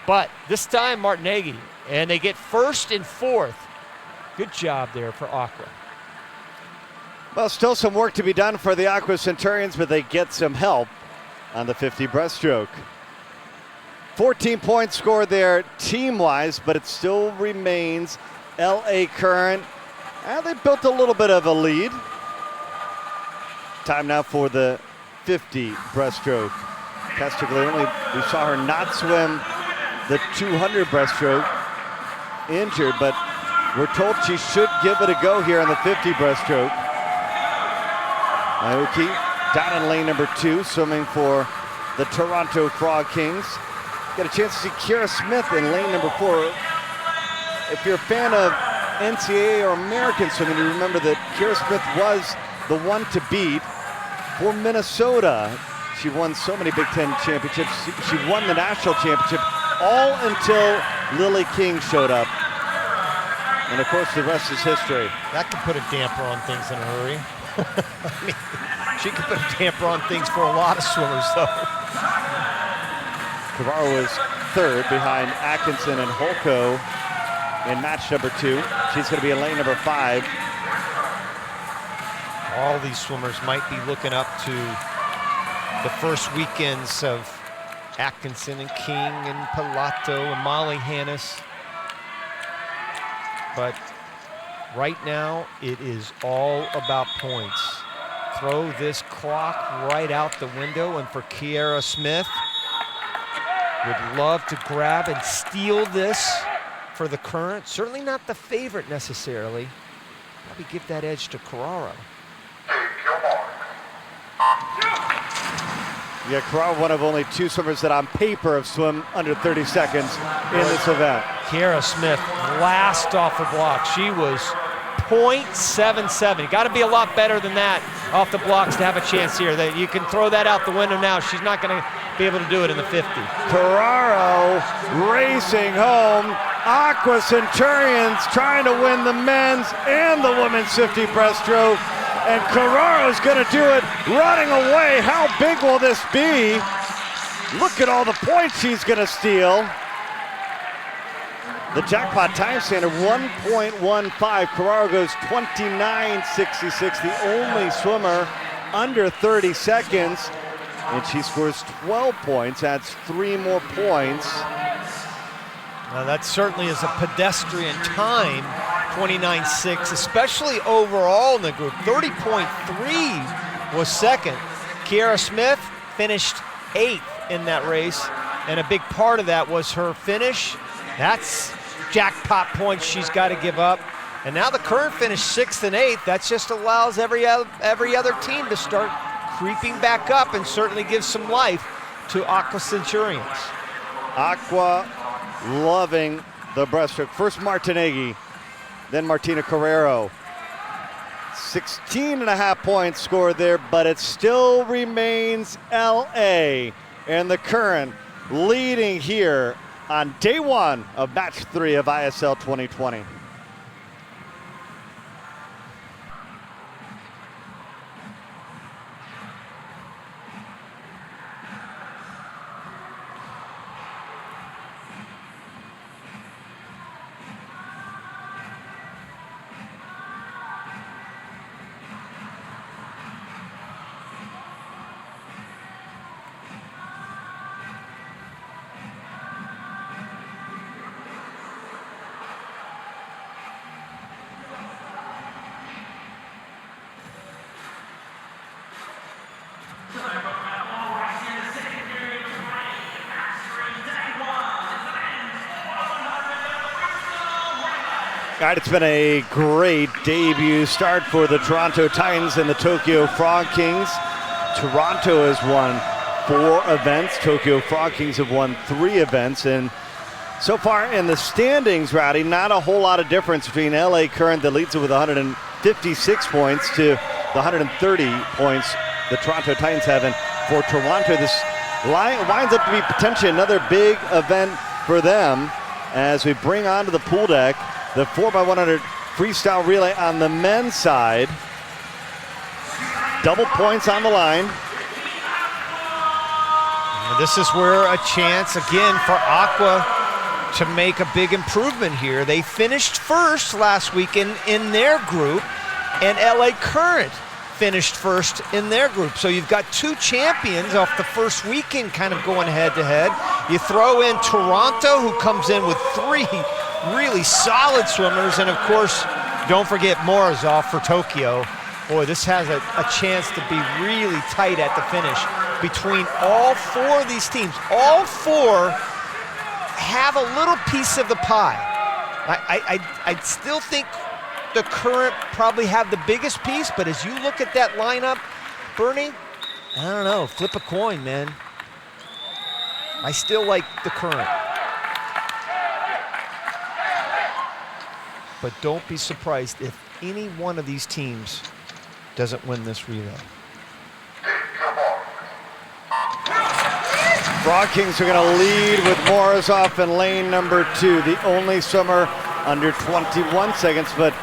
But this time Martineghi, and they get 1st and 4th. Good job there for Aqua. Well, still some work to be done for the Aqua Centurions, but they get some help on the 50 breaststroke. 14 points scored there team-wise, but it still remains LA Current. They built a little bit of a lead. Time now for the 50 breaststroke. Castiglione, we saw her not swim the 200 breaststroke, injured, but we're told she should give it a go here on the 50 breaststroke. Naoki down in lane number 2, swimming for the Toronto Frog Kings. Got a chance to see Kira Smith in lane number 4. If you're a fan of NCAA or American swimming, you remember that Kira Smith was the one to beat for Minnesota. She won so many Big Ten championships. She won the national championship all until Lily King showed up. And of course, the rest is history. That could put a damper on things in a hurry. I mean, she could put a damper on things for a lot of swimmers, though. Carraro was 3rd behind Atkinson and Holko in match number 2. She's going to be in lane number 5. All these swimmers might be looking up to the first weekends of Atkinson and King and Pilato and Molly Hannes. But right now, it is all about points. Throw this clock right out the window, and for Kiera Smith, would love to grab and steal this for the Current. Certainly not the favorite necessarily. Probably give that edge to Carraro. Yeah, Carraro, one of only 2 swimmers that on paper have swum under 30 seconds in this event. Kiera Smith last off the block. She was .77. You got to be a lot better than that off the blocks to have a chance here. That you can throw that out the window now. She's not going to be able to do it in the 50. Carraro racing home. Aqua Centurions trying to win the men's and the women's 50 breaststroke. And Carraro's going to do it running away. How big will this be? Look at all the points she's going to steal. The jackpot time standard 1.15. Carraro goes 29.66, the only swimmer under 30 seconds. And she scores 12 points, adds 3 more points. Now that certainly is a pedestrian time, 29.6, especially overall in the group. 30.3 was second. Kiera Smith finished 8th in that race, and a big part of that was her finish. That's jackpot points she's got to give up. And now the Current finished 6th and 8th. That just allows every other team to start creeping back up and certainly gives some life to Aqua Centurions. Aqua loving the breaststroke. First Martineghi, then Martina Carraro. 16.5 points scored there, but it still remains LA and the Current leading here on day 1 of match 3 of ISL 2020. All right, it's been a great debut start for the Toronto Titans and the Tokyo Frog Kings. Toronto has won 4 events. Tokyo Frog Kings have won 3 events. And so far in the standings, Rowdy, not a whole lot of difference between LA Current that leads it with 156 points to the 130 points the Toronto Titans have. And for Toronto, this winds up to be potentially another big event for them as we bring onto the pool deck the 4x100 freestyle relay on the men's side. Double points on the line. And this is where a chance again for Aqua to make a big improvement here. They finished first last weekend in their group, and LA Current finished first in their group. So you've got two champions off the first weekend kind of going head-to-head. You throw in Toronto, who comes in with three really solid swimmers, and of course, don't forget Morozov for Tokyo. Boy, this has a chance to be really tight at the finish between all four of these teams. All four have a little piece of the pie. I still think the Current probably have the biggest piece, but as you look at that lineup, Bernie, I don't know, flip a coin, man. I still like the Current. But don't be surprised if any one of these teams doesn't win this relay. Frog Kings are going to lead with Morozov in lane number 2, the only swimmer under 21 seconds, but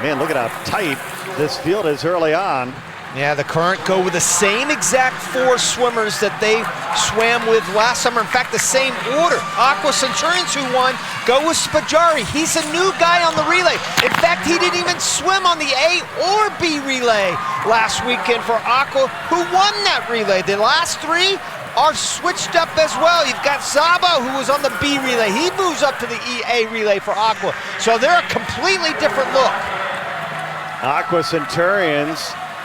man, look at how tight this field is early on. Yeah, the Current go with the same exact 4 swimmers that they swam with last summer. In fact, the same order. Aqua Centurions, who won, go with Spajari. He's a new guy on the relay. In fact, he didn't even swim on the A or B relay last weekend for Aqua, who won that relay. The last 3 are switched up as well. You've got Zabo, who was on the B relay. He moves up to the EA relay for Aqua. So they're a completely different look. Aqua Centurions,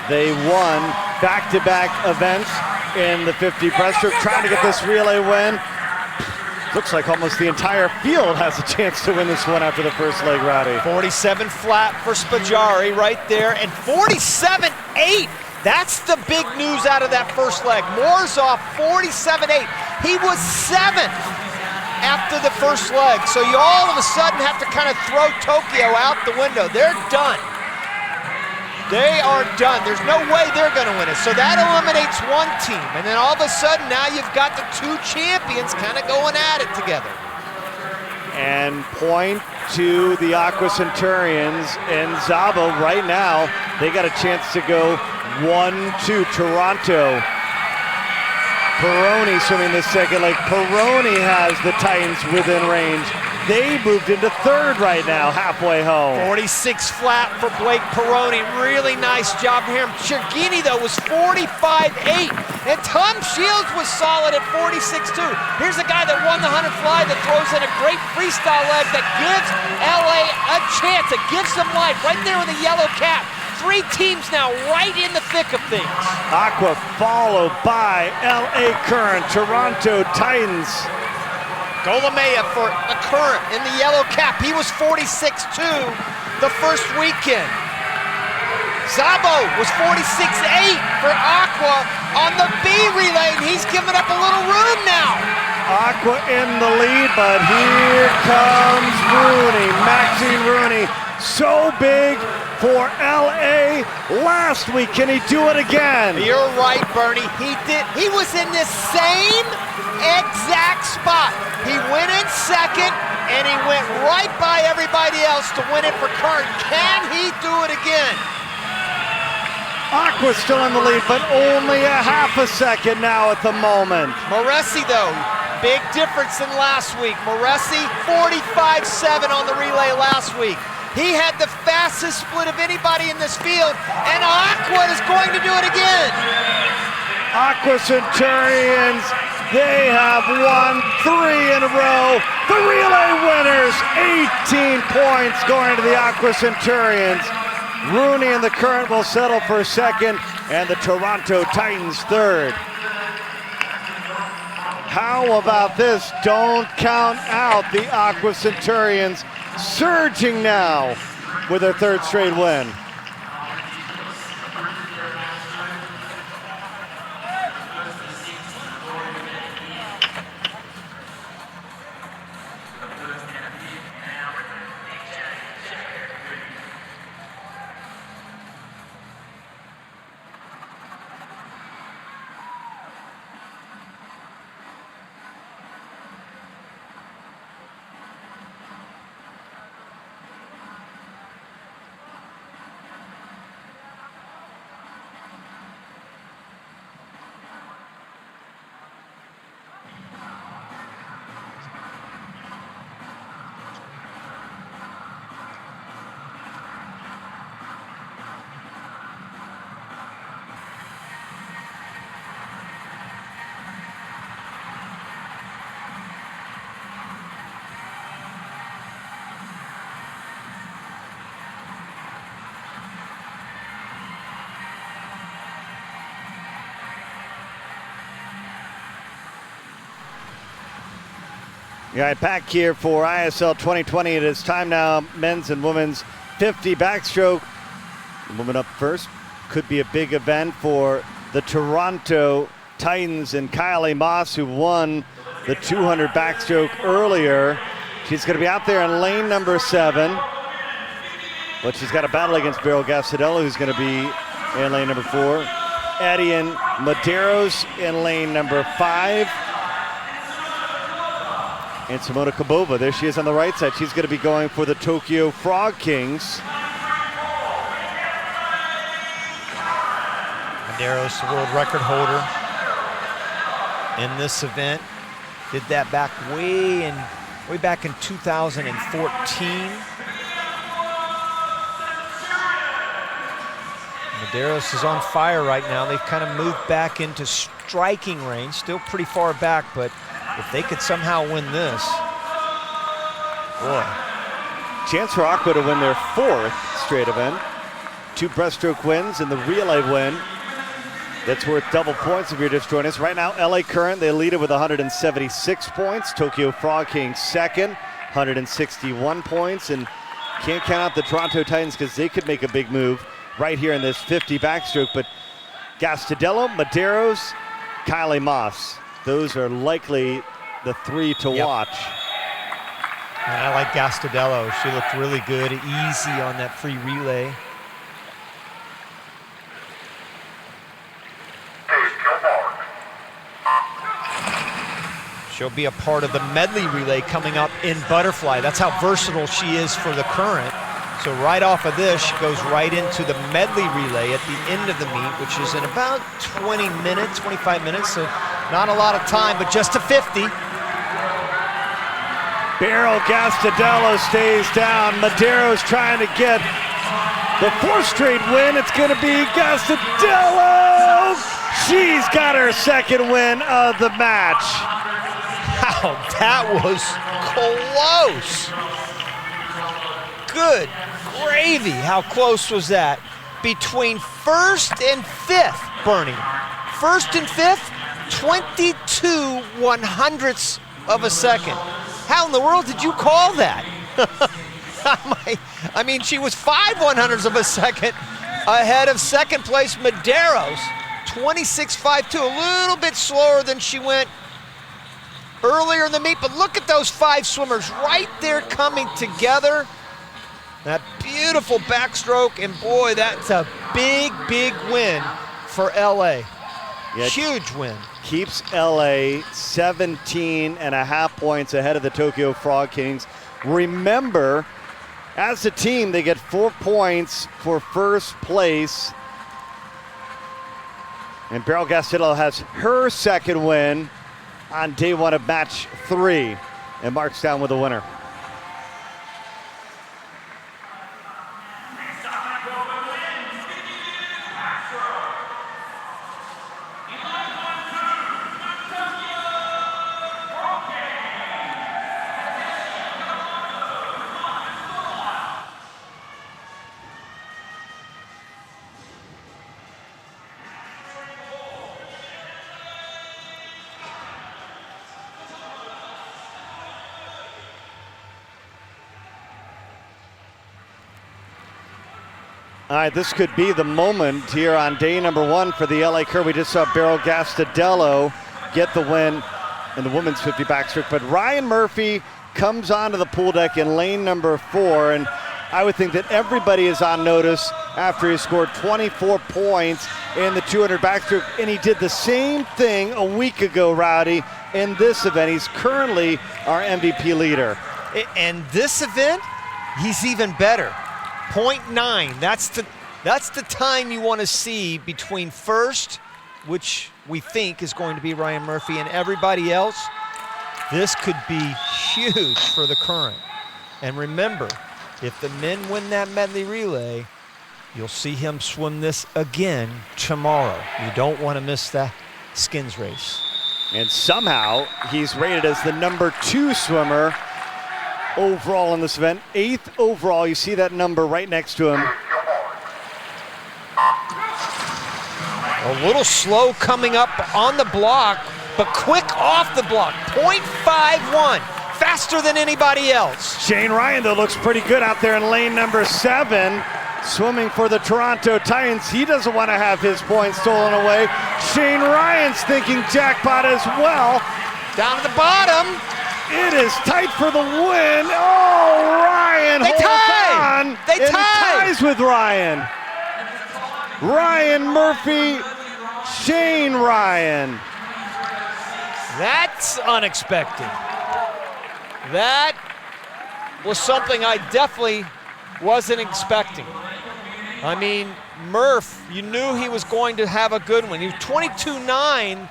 they won back-to-back events in the 50 breaststroke, trying to get this relay win. Looks like almost the entire field has a chance to win this one after the first leg, Rowdy. 47 flat for Spajari right there, and 47.8. That's the big news out of that first leg. Morozov, 47.8. He was 7th after the first leg. So you all of a sudden have to kind of throw Tokyo out the window. They're done. They are done. There's no way they're going to win it. So that eliminates one team. And then all of a sudden, now you've got the 2 champions kind of going at it together. And point to the Aqua Centurions and Zabo right now. They got a chance to go 1-2. Toronto. Peroni swimming the second leg. Peroni has the Titans within range. They moved into 3rd right now, halfway home. 46 flat for Blake Peroni. Really nice job for him. Chergini, though, was 45.8. And Tom Shields was solid at 46.2. Here's a guy that won the 100 fly that throws in a great freestyle leg that gives LA a chance. It gives them life right there with a yellow cap. 3 teams now right in the thick of things. Aqua followed by LA Current, Toronto Titans. Dolomea for the Current in the yellow cap. He was 46.2 the first weekend. Zabo was 46.8 for Aqua on the B relay, and he's giving up a little room now. Aqua in the lead, but here comes Rooney, Maxine Rooney. So big for LA last week. Can he do it again? You're right, Bernie. He did. He was in this same exact spot. He went in 2nd, and he went right by everybody else to win it for Current. Can he do it again? Aqua's still in the lead, but only a half a second now at the moment. Moresi, though, big difference than last week. Moresi, 45.7 on the relay last week. He had the fastest split of anybody in this field, and Aqua is going to do it again. Aqua Centurions, they have won 3 in a row. The relay winners, 18 points going to the Aqua Centurions. Rooney and the Current will settle for 2nd, and the Toronto Titans 3rd. How about this? Don't count out the Aqua Centurions, surging now with their 3rd straight win. All right, back here for ISL 2020. It is time now, men's and women's 50 backstroke. Woman up first. Could be a big event for the Toronto Titans and Kylie Moss, who won the 200 backstroke earlier. She's going to be out there in lane number 7. But she's got a battle against Beryl Gastadello, who's going to be in lane number 4. Edian Medeiros in lane number 5. And Simona Kabova, there she is on the right side. She's going to be going for the Tokyo Frog Kings. Medeiros, the world record holder in this event. Did that way back in 2014. Medeiros is on fire right now. They've kind of moved back into striking range, still pretty far back, but if they could somehow win this, boy. Chance for Aqua to win their 4th straight event. 2 breaststroke wins and the relay win. That's worth double points if you're just joining us. Right now, LA Current, they lead it with 176 points. Tokyo Frog Kings second, 161 points. And can't count out the Toronto Titans because they could make a big move right here in this 50 backstroke. But Gastadello, Medeiros, Kylie Moss, those are likely the 3 to watch. And I like Gastadello. She looked really good, easy on that free relay. She'll be a part of the medley relay coming up in butterfly. That's how versatile she is for the current. So right off of this, she goes right into the medley relay at the end of the meet, which is in about 20 minutes, 25 minutes. So not a lot of time, but just to 50. Beryl Gastadello stays down. Medeiros trying to get the 4th straight win. It's going to be Gastadello. She's got her 2nd win of the match. Wow, that was close. Good gravy. How close was that? Between 1st and 5th, Bernie. 1st and 5th, 22 100ths of a second. How in the world did you call that? I mean, she was 5 100ths of a second ahead of 2nd place Medeiros. 26.52, a little bit slower than she went earlier in the meet, but look at those 5 swimmers right there coming together. That beautiful backstroke, and boy, that's a big, big win for LA. Yeah, huge win. Keeps LA 17.5 points ahead of the Tokyo Frog Kings. Remember, as a team, they get 4 points for 1st place. And Beryl Gastadello has her 2nd win on day 1 of match 3 and marks down with a winner. All right, this could be the moment here on day number 1 for the LA Curve. We just saw Beryl Gastadello get the win in the women's 50 backstroke, but Ryan Murphy comes onto the pool deck in lane number 4, and I would think that everybody is on notice after he scored 24 points in the 200 backstroke, and he did the same thing a week ago, Rowdy, in this event. He's currently our MVP leader. And this event, he's even better. 0.9, that's the time you want to see between 1st, which we think is going to be Ryan Murphy, and everybody else. This could be huge for the current. And remember, if the men win that medley relay, you'll see him swim this again tomorrow. You don't want to miss that skins race. And somehow he's rated as the number 2 swimmer overall in this event, 8th overall. You see that number right next to him. A little slow coming up on the block, but quick off the block. 0.51 faster than anybody else. Shane Ryan, though, looks pretty good out there in lane number 7, swimming for the Toronto Titans. He doesn't want to have his points stolen away. Shane Ryan's thinking jackpot as well. Down to the bottom. It is tight for the win. Oh, Ryan They holds tie. on. They and tie. ties with Ryan. Ryan Murphy, Shane Ryan. That's unexpected. That was something I definitely wasn't expecting. I mean, Murph, you knew he was going to have a good one. He was 22.9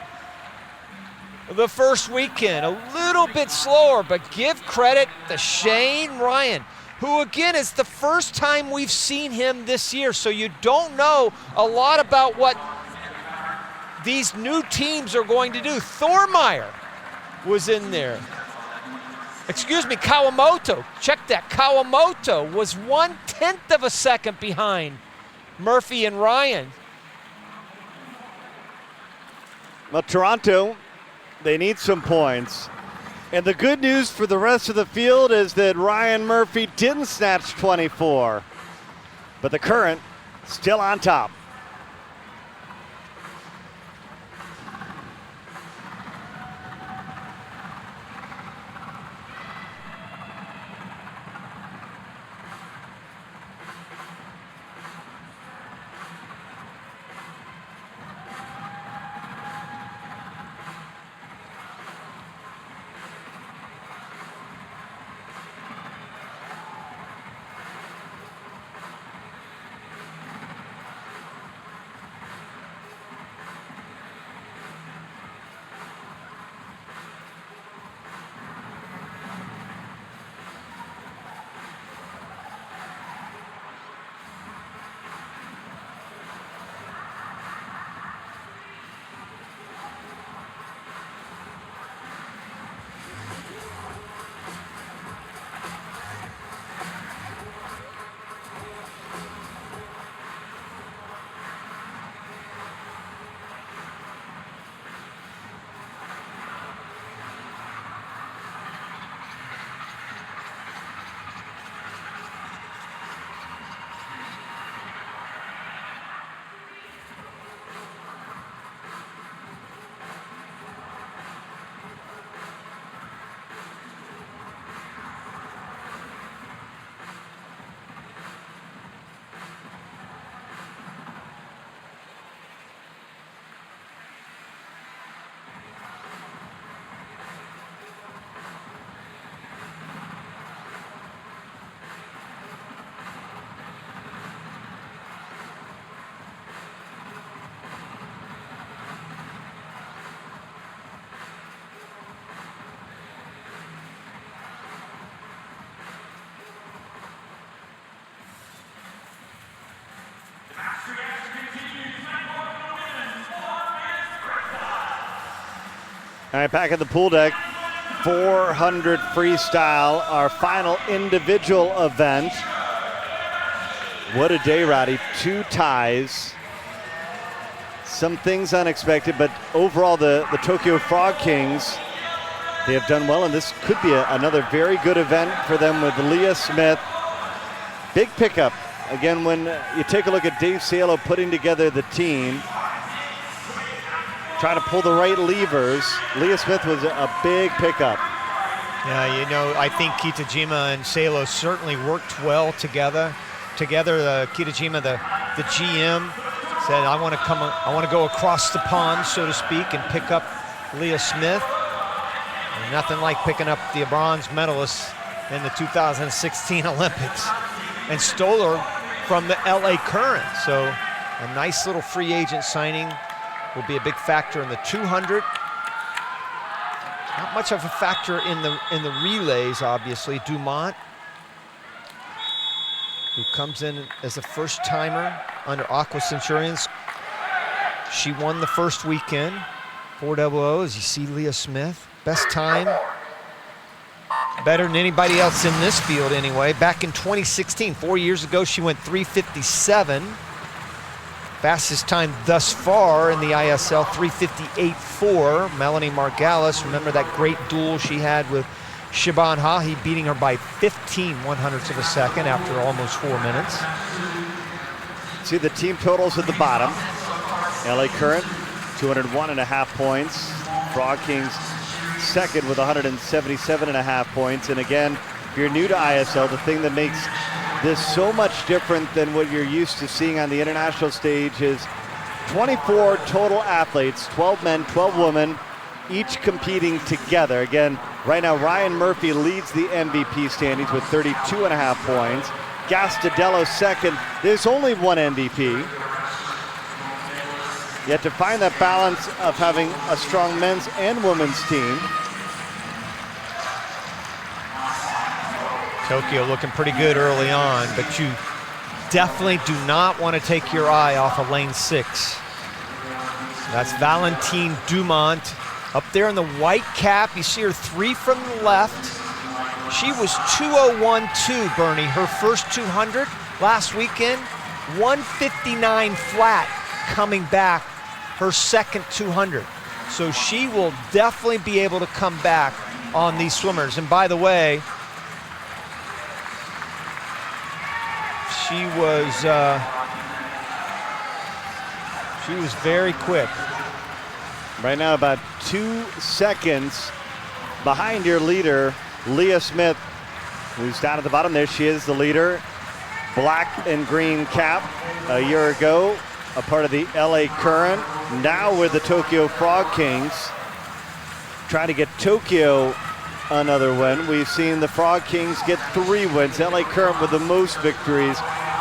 the first weekend. A little bit slower, but give credit to Shane Ryan, who again is the first time we've seen him this year, so you don't know a lot about what these new teams are going to do. Thormeyer was in there. Excuse me, Kawamoto. Check that. Kawamoto was 1/10 of a second behind Murphy and Ryan. Well, Toronto, they need some points. And the good news for the rest of the field is that Ryan Murphy didn't snatch 24. But the Current still on top. All right, back at the pool deck, 400 freestyle, our final individual event. What a day, Roddy. 2 ties. Some things unexpected, but overall the Tokyo Frog Kings, they have done well, and this could be another very good event for them with Leah Smith. Big pickup. Again, when you take a look at Dave Salo putting together the team, trying to pull the right levers, Leah Smith was a big pickup. Yeah, you know, I think Kitajima and Salo certainly worked well together. Kitajima, the GM, said, I want to go across the pond, so to speak, and pick up Leah Smith. And nothing like picking up the bronze medalist in the 2016 Olympics and stole her from the LA Current. So a nice little free agent signing will be a big factor in the 200. Not much of a factor in the relays, obviously. Dumont, who comes in as a first-timer under Aqua Centurions. She won the first weekend, 400, as you see Leah Smith. Best time, better than anybody else in this field anyway. Back in 2016, 4 years ago, she went 3:57. Fastest time thus far in the ISL, 3:58.4. Melanie Margalis, remember that great duel she had with Siobhan Hahi beating her by 15 1/100ths of a second after almost 4 minutes. See the team totals at the bottom. LA Current, 201.5 points. Frog Kings second with 177.5 points. And again, if you're new to ISL, the thing that makes this so much different than what you're used to seeing on the international stage is 24 total athletes, 12 men, 12 women, each competing together. Again, right now Ryan Murphy leads the MVP standings with 32.5 points. Gastadello second. There's only one MVP. Yet to find that balance of having a strong men's and women's team. Tokyo looking pretty good early on, but you definitely do not want to take your eye off of lane 6. That's Valentine Dumont up there in the white cap. You see her 3 from the left. She was 2:01.2, Bernie, her first 200 last weekend. 1:59 flat coming back her second 200. So she will definitely be able to come back on these swimmers. And by the way, she was very quick. Right now about 2 seconds behind your leader, Leah Smith, who's down at the bottom. There she is, the leader. Black and green cap a year ago, a part of the LA Current. Now with the Tokyo Frog Kings, trying to get Tokyo another win. We've seen the Frog Kings get 3 wins. LA Current with the most victories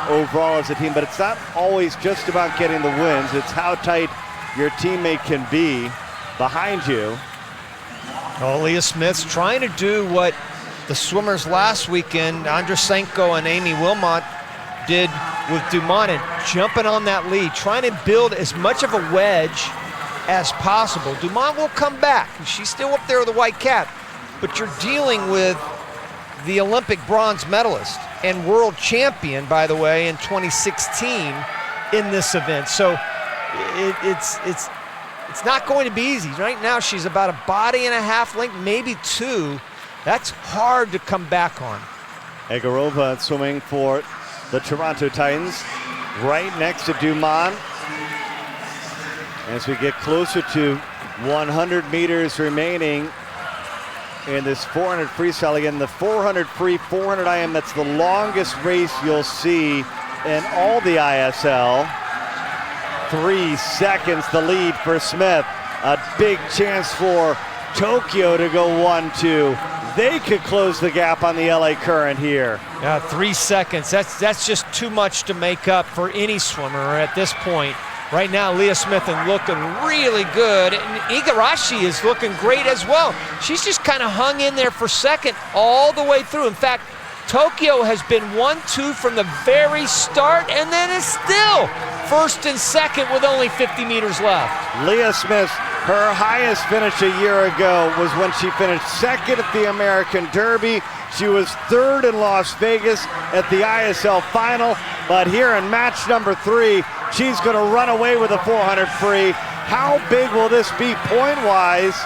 overall as a team, but it's not always just about getting the wins. It's how tight your teammate can be behind you. Oh, Leah Smith's trying to do what the swimmers last weekend, Andrusenko and Amy Wilmot, did with Dumont, and jumping on that lead, trying to build as much of a wedge as possible. Dumont will come back. She's still up there with the white cap, but you're dealing with the Olympic bronze medalist and world champion, by the way, in 2016 in this event. So it's not going to be easy. Right now she's about a body and a half length, maybe 2. That's hard to come back on. Egorova swimming for the Toronto Titans, right next to Dumont. As we get closer to 100 meters remaining in this 400 freestyle, again, the 400 free, 400 IM, that's the longest race you'll see in all the ISL. 3 seconds the lead for Smith. A big chance for Tokyo to go 1-2. They could close the gap on the LA Current here. Yeah, 3 seconds. That's just too much to make up for any swimmer at this point. Right now, Leah Smith is looking really good, and Igarashi is looking great as well. She's just kind of hung in there for second all the way through. In fact, Tokyo has been 1-2 from the very start, and then is still first and second with only 50 meters left. Leah Smith, her highest finish a year ago was when she finished second at the American Derby. She was third in Las Vegas at the ISL final, but here in match number 3, she's going to run away with a 400 free. How big will this be point-wise?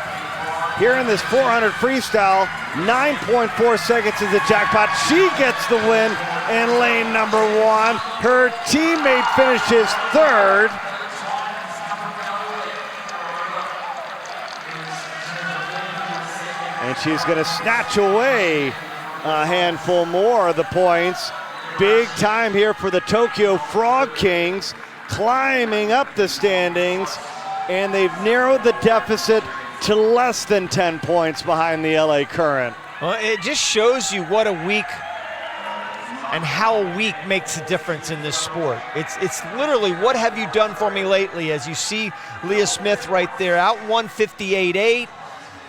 Here in this 400 freestyle, 9.4 seconds is the jackpot. She gets the win in lane number 1. Her teammate finishes 3rd. And she's going to snatch away a handful more of the points. Big time here for the Tokyo Frog Kings, climbing up the standings, and they've narrowed the deficit to less than 10 points behind the LA Current. Well, it just shows you what a week and how a week makes a difference in this sport. It's literally, what have you done for me lately? As you see Leah Smith right there, out 158.8,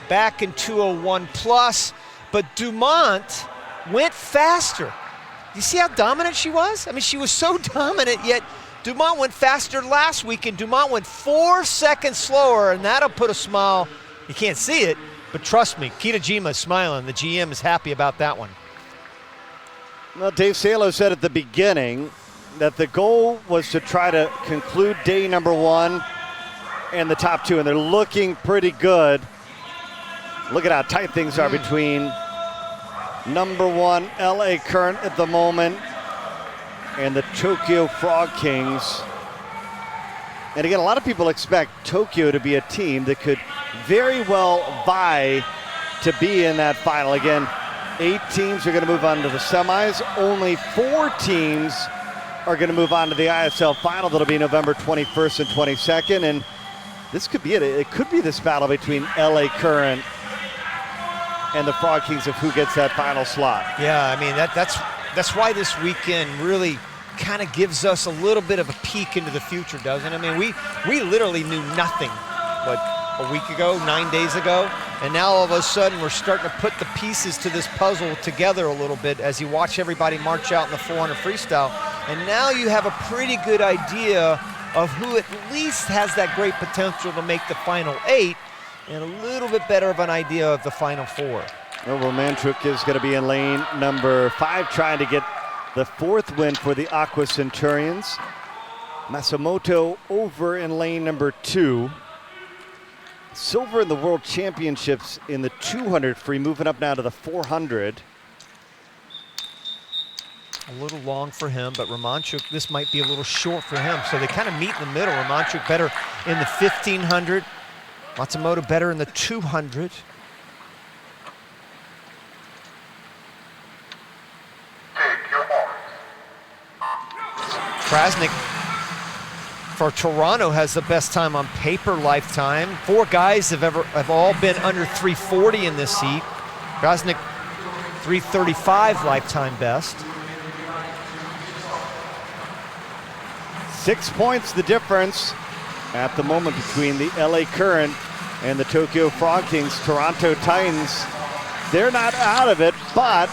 back in 201 plus, but Dumont went faster. You see how dominant she was? I mean, she was so dominant, yet Dumont went faster last week, and Dumont went 4 seconds slower, and that'll put a smile. You can't see it, but trust me, Kitajima is smiling. The GM is happy about that one. Well, Dave Salo said at the beginning that the goal was to try to conclude day number 1 and the top 2, and they're looking pretty good. Look at how tight things are between #1 LA Current at the moment, and the Tokyo Frog Kings. And again, a lot of people expect Tokyo to be a team that could very well vie to be in that final. Again, 8 teams are going to move on to the semis. Only 4 teams are going to move on to the ISL final. That'll be November 21st and 22nd. And this could be it. It could be this battle between LA Current and the Frog Kings of who gets that final slot. Yeah, I mean, that's why this weekend really kind of gives us a little bit of a peek into the future, doesn't it? I mean, we literally knew nothing, what, a week ago, 9 days ago, and now all of a sudden we're starting to put the pieces to this puzzle together a little bit as you watch everybody march out in the 400 freestyle, and now you have a pretty good idea of who at least has that great potential to make the final 8, and a little bit better of an idea of the final 4. Well, Romanchuk is going to be in lane number 5, trying to get the 4th win for the Aqua Centurions. Masamoto over in lane number 2. Silver in the World Championships in the 200 free, moving up now to the 400. A little long for him, but Romanchuk, this might be a little short for him. So they kind of meet in the middle. Romanchuk better in the 1500. Matsumoto better in the 200. Krasnick for Toronto has the best time on paper lifetime. 4 guys have all been under 340 in this heat. Krasnick 335 lifetime best. 6 points the difference at the moment between the LA Current and the Tokyo Frog Kings. Toronto Titans, they're not out of it, but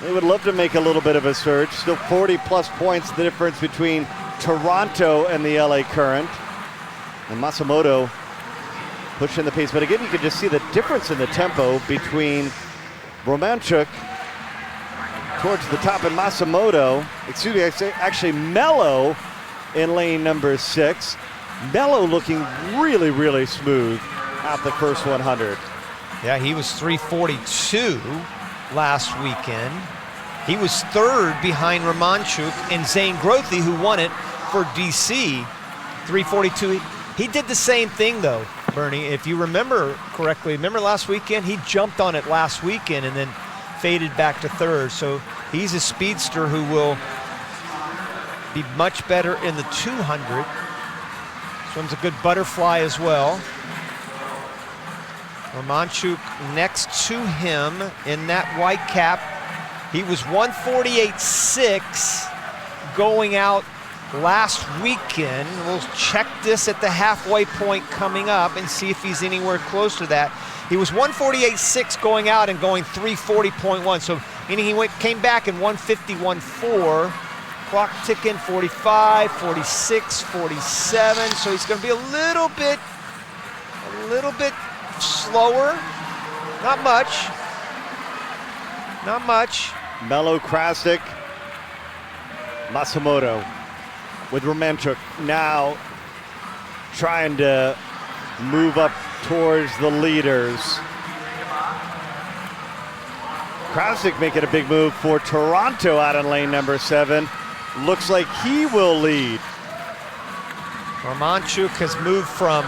they would love to make a little bit of a surge. Still 40-plus points the difference between Toronto and the LA Current. And Masamoto pushing the pace. But again, you can just see the difference in the tempo between Romanchuk towards the top and Masamoto, excuse me, actually Mello in lane number 6. Mello looking really, really smooth out the first 100. Yeah, he was 342 last weekend. He was 3rd behind Romanchuk and Zane Grothy, who won it for DC, 342. He did the same thing though, Bernie, if you remember correctly. Remember last weekend? He jumped on it last weekend and then faded back to 3rd. So he's a speedster who will be much better in the 200. This one's a good butterfly as well. Romanchuk next to him in that white cap. He was 148.6 going out last weekend. We'll check this at the halfway point coming up and see if he's anywhere close to that. He was 148.6 going out and going 340.1. So meaning he came back in 151.4. Clock ticking 45, 46, 47. So he's going to be a little bit slower. Not much. Not much. Mello, Krasnick, Masamoto with Romanchuk now trying to move up towards the leaders. Krasnick making a big move for Toronto out in lane number 7. Looks like he will lead. Romanchuk has moved from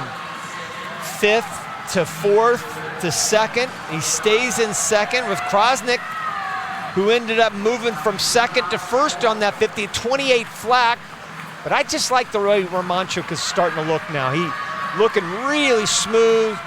5th to 4th to 2nd. He stays in 2nd with Krasnick, who ended up moving from 2nd to 1st on that 50, 28 flat. But I just like the way Romanchuk is starting to look now. He looking really smooth,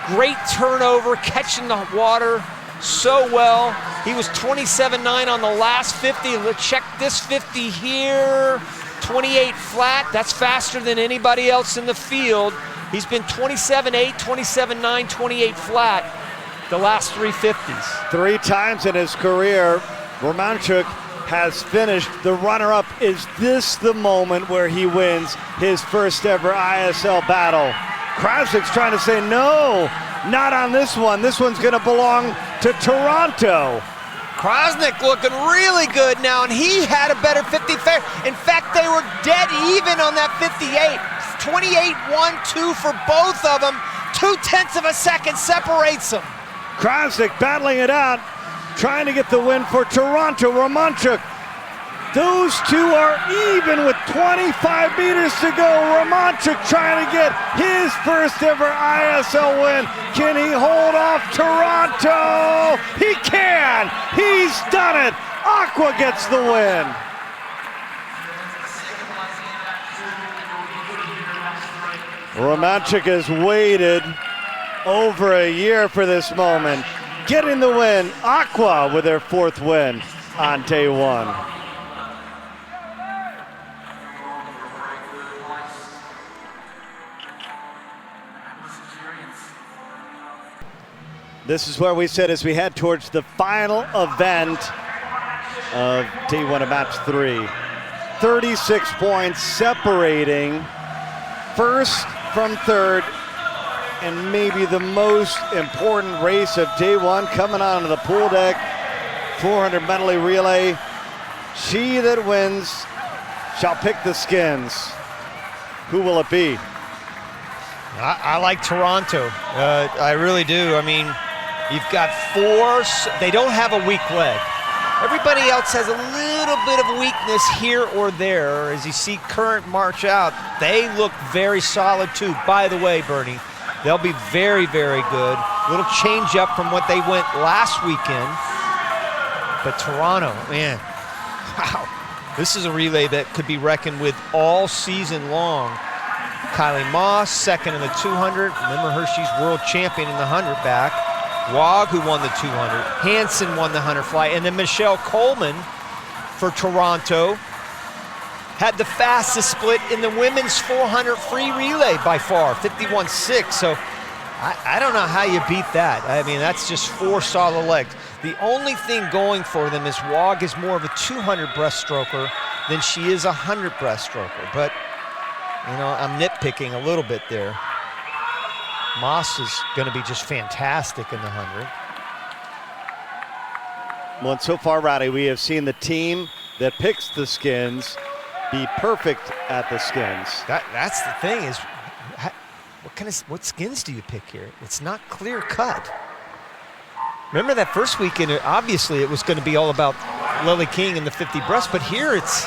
great turnover, catching the water so well. He was 27.9 on the last 50. Let's check this 50 here. 28 flat, that's faster than anybody else in the field. He's been 27.8, 27.9, 28 flat the last 3 50s. 3 times in his career, Romanchuk has finished the runner-up. Is this the moment where he wins his first ever ISL battle? Krasnick's trying to say, no, not on this one. This one's gonna belong to Toronto. Krasnick looking really good now, and he had a better 50 fair. In fact, they were dead even on that 58. 28.12 for both of them. 0.2 of a second separates them. Krasnick battling it out. trying to get the win for Toronto. Romanchuk. Those two are even with 25 meters to go. Romanchuk trying to get his first ever ISL win. Can he hold off Toronto? He can! He's done it! Aqua gets the win. Romanchuk has waited over a year for this moment. Getting the win. Aqua with their 4th win on day 1. This is where we sit as we head towards the final event of day 1 of match 3. 36 points separating first from third, and maybe the most important race of day 1 coming onto the pool deck. 400 medley relay. She that wins shall pick the skins. Who will it be? I like Toronto. I really do. I mean, you've got 4. They don't have a weak leg. Everybody else has a little bit of weakness here or there. As you see Current march out, they look very solid too. By the way, Bernie, they'll be very, very good. A little change up from what they went last weekend. But Toronto, man, wow. This is a relay that could be reckoned with all season long. Kylie Moss, 2nd in the 200. Remember her, she's world champion in the 100 back. Wog, who won the 200. Hansen won the 100 fly. And then Michelle Coleman for Toronto had the fastest split in the women's 400 free relay by far, 51.6. So I don't know how you beat that. I mean, that's just 4 solid legs. The only thing going for them is Wog is more of a 200 breaststroker than she is a 100 breaststroker. But, you know, I'm nitpicking a little bit there. Moss is going to be just fantastic in the 100. Well, and so far, Rowdy, we have seen the team that picks the skins be perfect at the skins. That's the thing is, what skins do you pick here? It's not clear cut. Remember that first weekend, obviously it was going to be all about Lily King and the 50 breast, but here it's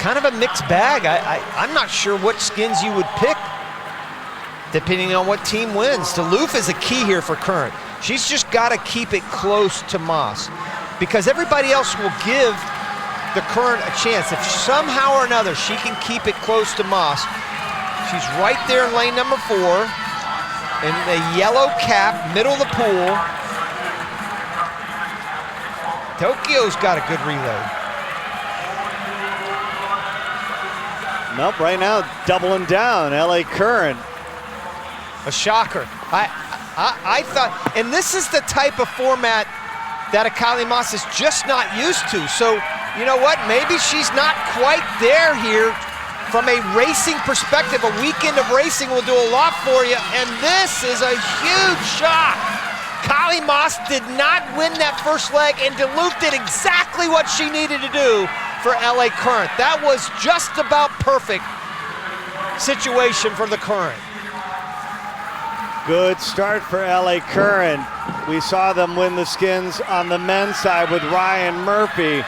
kind of a mixed bag. I'm not sure what skins you would pick depending on what team wins. Duluth is a key here for Current. She's just got to keep it close to Moss because everybody else will give the Current a chance. If somehow or another she can keep it close to Moss, she's right there in lane number 4 in the yellow cap, middle of the pool. Tokyo's got a good relay. Nope, right now doubling down, LA Current. A shocker. I thought, and this is the type of format that Akali Moss is just not used to. So, you know what? Maybe she's not quite there here from a racing perspective. A weekend of racing will do a lot for you, and this is a huge shock. Kali Moss did not win that first leg, and Duluth did exactly what she needed to do for LA Current. That was just about perfect situation for the Current. Good start for LA Current. We saw them win the skins on the men's side with Ryan Murphy.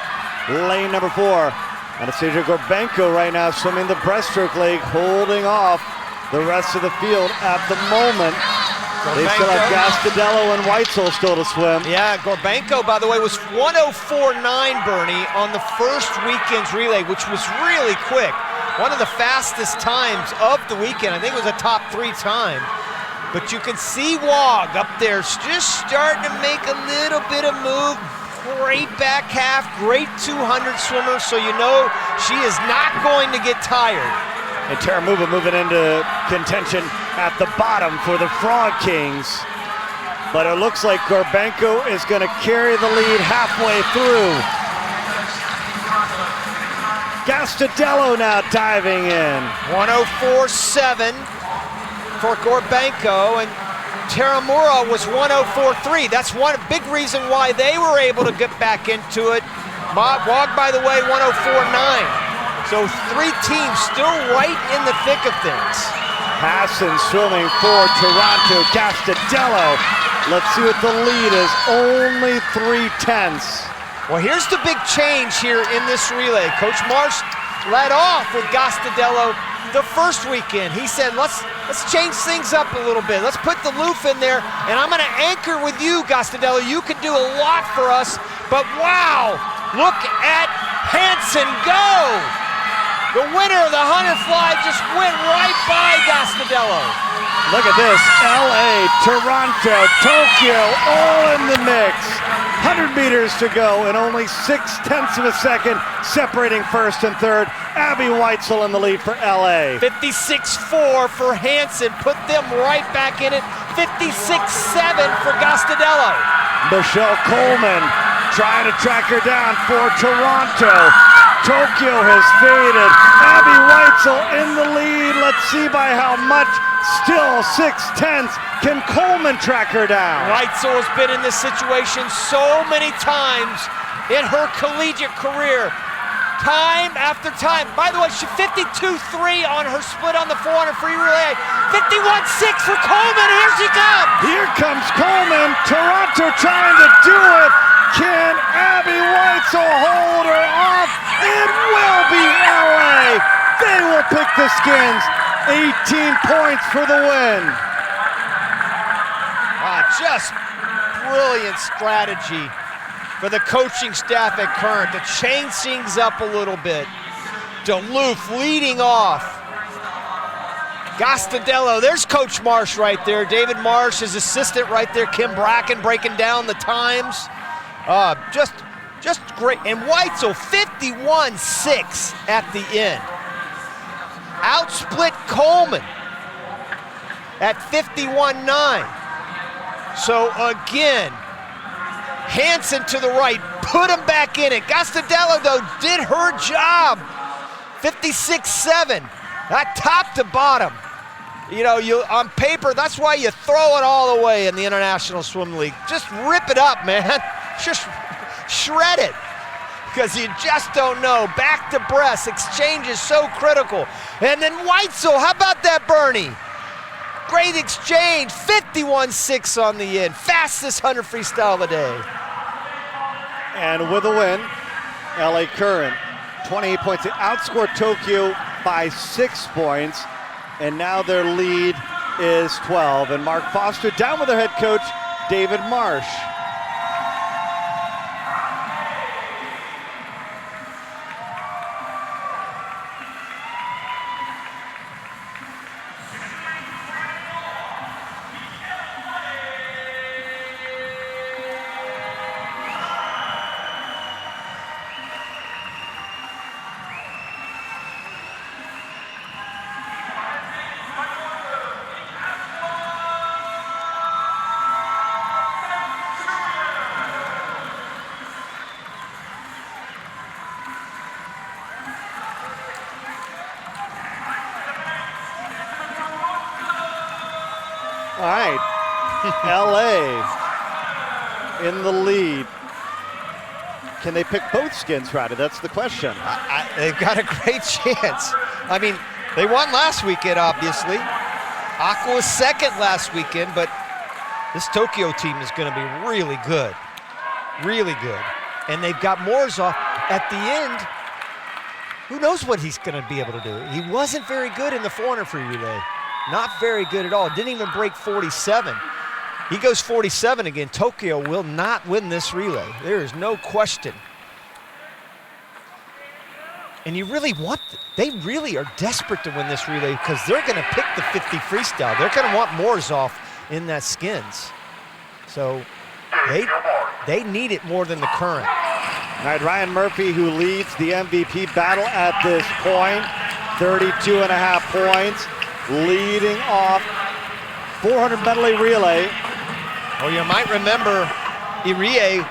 Lane number 4. Anastasia Gorbenko right now swimming the breaststroke leg, holding off the rest of the field at the moment. They still have Gastadello and Weitzel still to swim. Yeah, Gorbenko, by the way, was 104.9, Bernie, on the first weekend's relay, which was really quick. One of the fastest times of the weekend. I think it was a top 3 time. But you can see Wog up there just starting to make a little bit of move. Great back half, great 200 swimmer, so you know she is not going to get tired. And Taramuva moving into contention at the bottom for the Frog Kings. But it looks like Gorbenko is going to carry the lead halfway through. Gastadello now diving in. 104.7 for Gorbenko, and Taramura was 104.3. That's one big reason why they were able to get back into it. Wog, by the way, 104.9. So 3 teams still right in the thick of things. Hassan swimming for Toronto. Gastadello Let's see what the lead is. Only 3/10. Well, here's the big change here in this relay. Coach Marsh led off with Gastadello the first weekend. He said, let's change things up a little bit. Let's put the Loof in there, and I'm gonna anchor with you, Gastadello. You can do a lot for us, but wow, look at Hansen go. The winner of the Hunter Fly just went right by Gastadello. Look at this, LA, Toronto, Tokyo, all in the mix. 100 meters to go and only 0.6 of a second separating first and third. Abby Weitzel in the lead for LA. 56.4 for Hansen, put them right back in it. 56.7 for Gastadello. Michelle Coleman trying to track her down for Toronto. Tokyo has faded. Abby Weitzel in the lead. Let's see by how much. Still 0.6. Can Coleman track her down? Weitzel has been in this situation so many times in her collegiate career. Time after time. By the way, she 52.3 on her split on the 400 free relay. 51.6 for Coleman. Here she comes. Here comes Coleman. Toronto trying to do it. Can Abby Weitzel hold her off? It will be LA. They will pick the skins. 18 points for the win. Just brilliant strategy for the coaching staff at Current to change things up a little bit. Duluth leading off. Gastadello, there's Coach Marsh right there. David Marsh, his assistant right there. Kim Bracken breaking down the times. Just great. And Weitzel, 51.6 at the end. Outsplit Coleman at 51.9. So again, Hansen to the right, put him back in it. Gastadello, though, did her job. 56.7, that top to bottom. You know, on paper, that's why you throw it all the way in the International Swim League. Just rip it up, man. Just shred it, because you just don't know. Back to breast, exchange is so critical. And then Weitzel, how about that, Bernie? Great exchange, 51.6 on the end. Fastest 100 freestyle of the day. And with a win, LA Current, 28 points. They outscored Tokyo by 6 points, and now their lead is 12. And Mark Foster down with their head coach, David Marsh. All right, LA in the lead. Can they pick both skins Friday? That's the question. They've got a great chance. I mean, they won last weekend, obviously. Aqua was second last weekend, but this Tokyo team is going to be really good. Really good. And they've got Morzov at the end. Who knows what he's going to be able to do? He wasn't very good in the 400 free relay. Not very good at all. Didn't even break 47. He goes 47 again. Tokyo will not win this relay. There is no question. And you really want, they really are desperate to win this relay because they're going to pick the 50 freestyle. They're going to want Morzov in that skins. So they need it more than the Current. All right, Ryan Murphy, who leads the MVP battle at this point, 32.5 points. Leading off 400 medley relay. Oh, you might remember Irie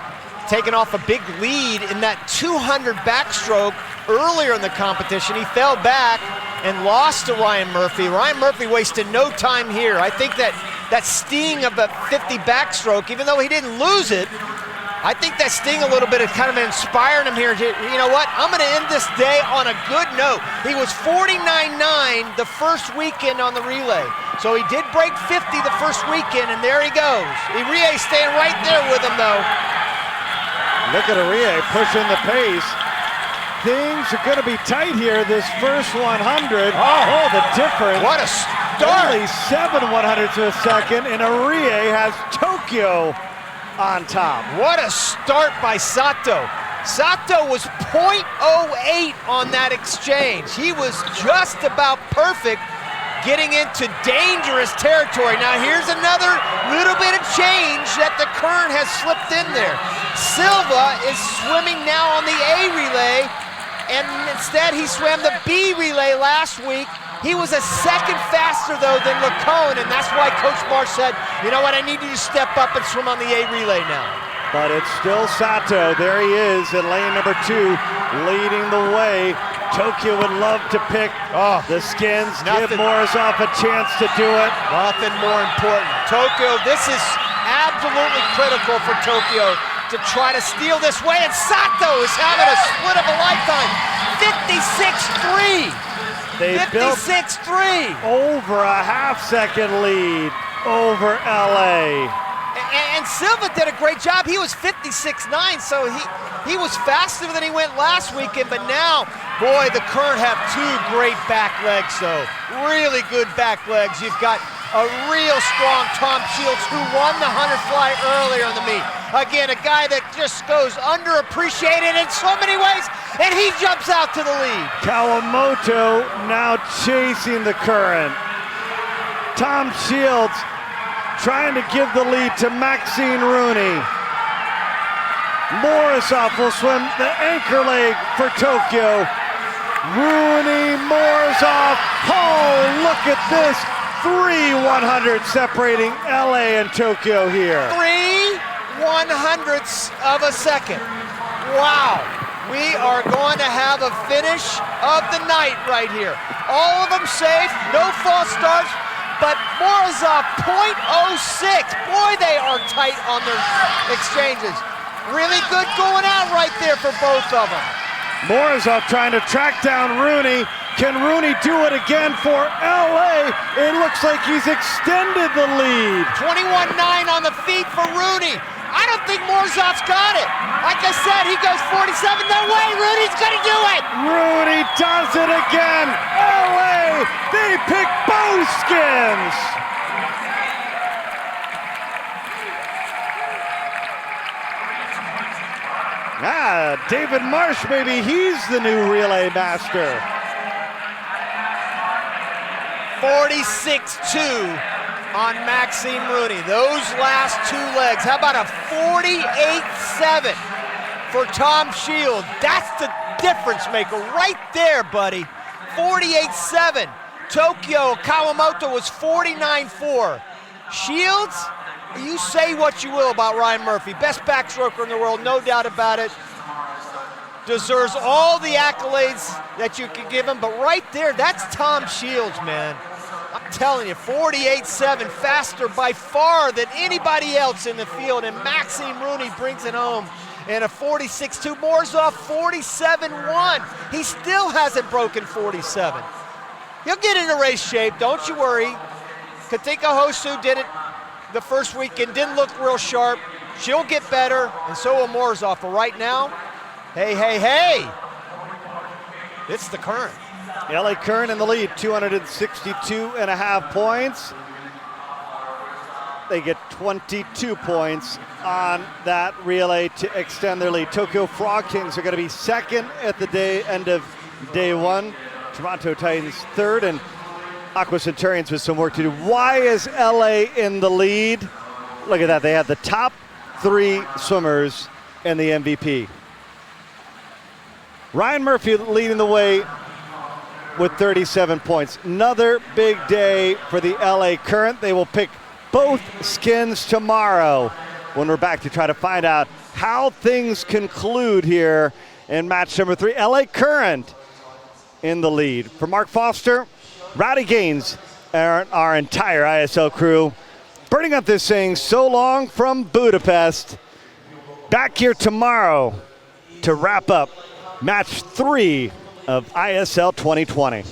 taking off a big lead in that 200 backstroke earlier in the competition. He fell back and lost to Ryan Murphy. Ryan Murphy wasted no time here. I think that sting of the 50 backstroke, even though he didn't lose it, I think that sting a little bit is kind of inspiring him here. You know what? I'm going to end this day on a good note. He was 49.9 the first weekend on the relay. So he did break 50 the first weekend, and there he goes. Irie staying right there with him, though. Look at Irie pushing the pace. Things are going to be tight here this first 100. Oh, the difference. What a start. Only 7 100ths of a second, and Irie has Tokyo on top. What a start by Sato. Sato was .08 on that exchange. He was just about perfect, getting into dangerous territory. Now here's another little bit of change that the current has slipped in there. Silva is swimming now on the A relay, and instead he swam the B relay last week. He was a second faster though than Lacone, and that's why Coach Marsh said, you know what, I need you to step up and swim on the A relay now. But it's still Sato. There he is in lane number 2, leading the way. Tokyo would love to pick the skins, give Morozov a chance to do it. Nothing more important. Tokyo, this is absolutely critical for Tokyo to try to steal this way, and Sato is having a split of a lifetime. 56-3. They 56-3. Over a half-second lead over LA. And Silva did a great job. He was 56.9, so he was faster than he went last weekend, but now, boy, the current have 2 great back legs, though. Really good back legs. You've got a real strong Tom Shields, who won the 100 fly earlier in the meet. Again, a guy that just goes underappreciated in so many ways, and he jumps out to the lead. Kawamoto now chasing the current. Tom Shields trying to give the lead to Maxine Rooney. Morozov will swim the anchor leg for Tokyo. Rooney, Morozov, oh, look at this. 3 100 separating LA and Tokyo here. 3 100ths of a second. Wow. We are going to have a finish of the night right here. All of them safe, no false starts. But Morozov, .06. Boy, they are tight on their exchanges. Really good going out right there for both of them. Morozov trying to track down Rooney. Can Rooney do it again for LA? It looks like he's extended the lead. 21.9 on the feet for Rooney. I don't think Morozov's got it. Like I said, he goes 47. No way, Rooney's gonna do it. Rooney does it again. LA, they pick both skins. David Marsh, maybe he's the new relay master. 46.2 on Maxime Rooney. Those last 2 legs. How about a 48.7 for Tom Shields? That's the difference maker right there, buddy. 48.7. Tokyo, Kawamoto was 49.4. Shields, you say what you will about Ryan Murphy. Best backstroker in the world, no doubt about it. Deserves all the accolades that you can give him, but right there, that's Tom Shields, man. I'm telling you, 48.7, faster by far than anybody else in the field, and Maxime Rooney brings it home in a 46.2. Morozov, 47.1. He still hasn't broken 47. He'll get into race shape, don't you worry. Katinka Hosu did it the first weekend, didn't look real sharp. She'll get better, and so will Morozov. But right now, hey, it's the current. LA Current in the lead, 262.5 points. They get 22 points on that relay to extend their lead. Tokyo Frog Kings are going to be second at the end of day 1. Toronto Titans third, and Aqua Centurions with some work to do. Why is LA in the lead? Look at that. They have the top 3 swimmers and the MVP. Ryan Murphy leading the way with 37 points. Another big day for the LA Current. They will pick both skins tomorrow when we're back to try to find out how things conclude here in match number 3. LA Current in the lead. For Mark Foster, Rowdy Gaines, our entire ISL crew, burning up this thing so long from Budapest. Back here tomorrow to wrap up match 3 of ISL 2020.